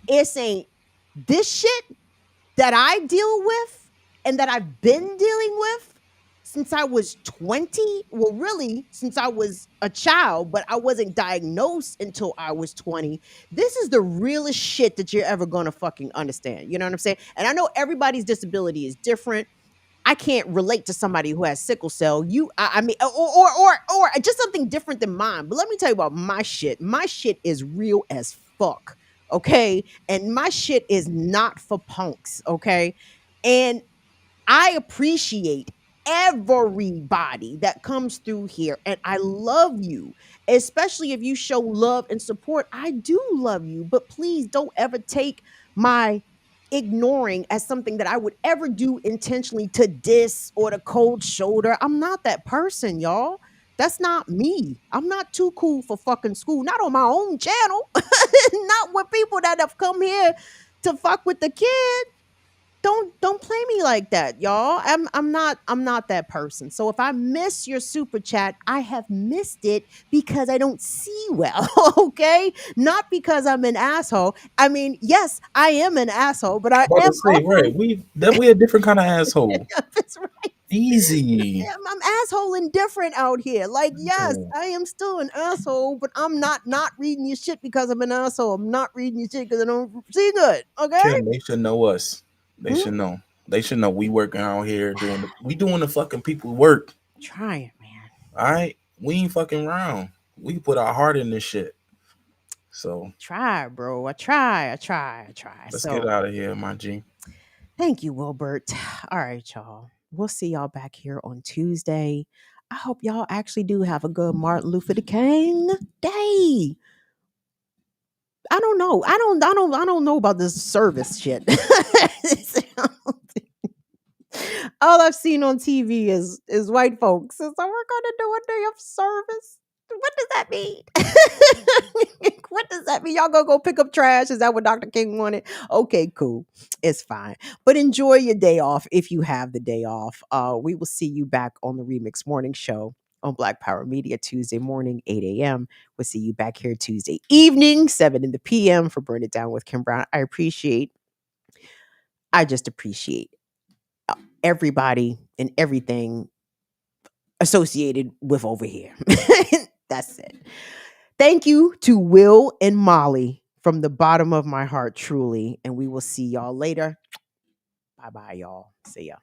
It's ain't this shit that I deal with and that I've been dealing with since I was 20. Well, really, since I was a child, but I wasn't diagnosed until I was 20. This is the realest shit that you're ever going to fucking understand. You know what I'm saying? And I know everybody's disability is different. I can't relate to somebody who has sickle cell. I mean, or just something different than mine. But let me tell you about my shit. My shit is real as fuck. Okay. And my shit is not for punks. Okay. And I appreciate everybody that comes through here. And I love you, especially if you show love and support. I do love you, but please don't ever take my ignoring as something that I would ever do intentionally to diss or to cold shoulder. I'm not that person, y'all. That's not me. I'm not too cool for fucking school. Not on my own channel. Not with people that have come here to fuck with the kid. Don't play me like that, y'all. I'm not that person. So if I miss your super chat, I have missed it because I don't see well, okay? Not because I'm an asshole. I mean, yes, I am an asshole, but I I'm about am to say, right? We a different kind of asshole. That's right. Easy. I'm asshole indifferent out here. Like, yes, I am still an asshole, but I'm not reading your shit because I'm an asshole. I'm not reading your shit because I don't see good. Okay. Kim, they should know us. They should know. They should know we working out here doing the fucking people work. Trying, man. All right, we ain't fucking around. We put our heart in this shit. So try, bro. I try. Let's get out of here, my G. Thank you, Wilbert. All right, y'all. We'll see y'all back here on Tuesday. I hope y'all actually do have a good Martin Luther King Day. I don't know. I don't know about this service shit. All I've seen on TV is white folks. So we're gonna do a day of service. What does that mean? What does that mean? Y'all gonna go pick up trash? Is that what Dr. King wanted? Okay, cool. It's fine. But enjoy your day off if you have the day off. We will see you back on the Remix Morning Show on Black Power Media Tuesday morning, 8 a.m. We'll see you back here Tuesday evening, 7 in the p.m. for Burn It Down with Kim Brown. I just appreciate everybody and everything associated with over here. That's it. Thank you to Will and Molly from the bottom of my heart, truly. And we will see y'all later. Bye-bye, y'all. See ya.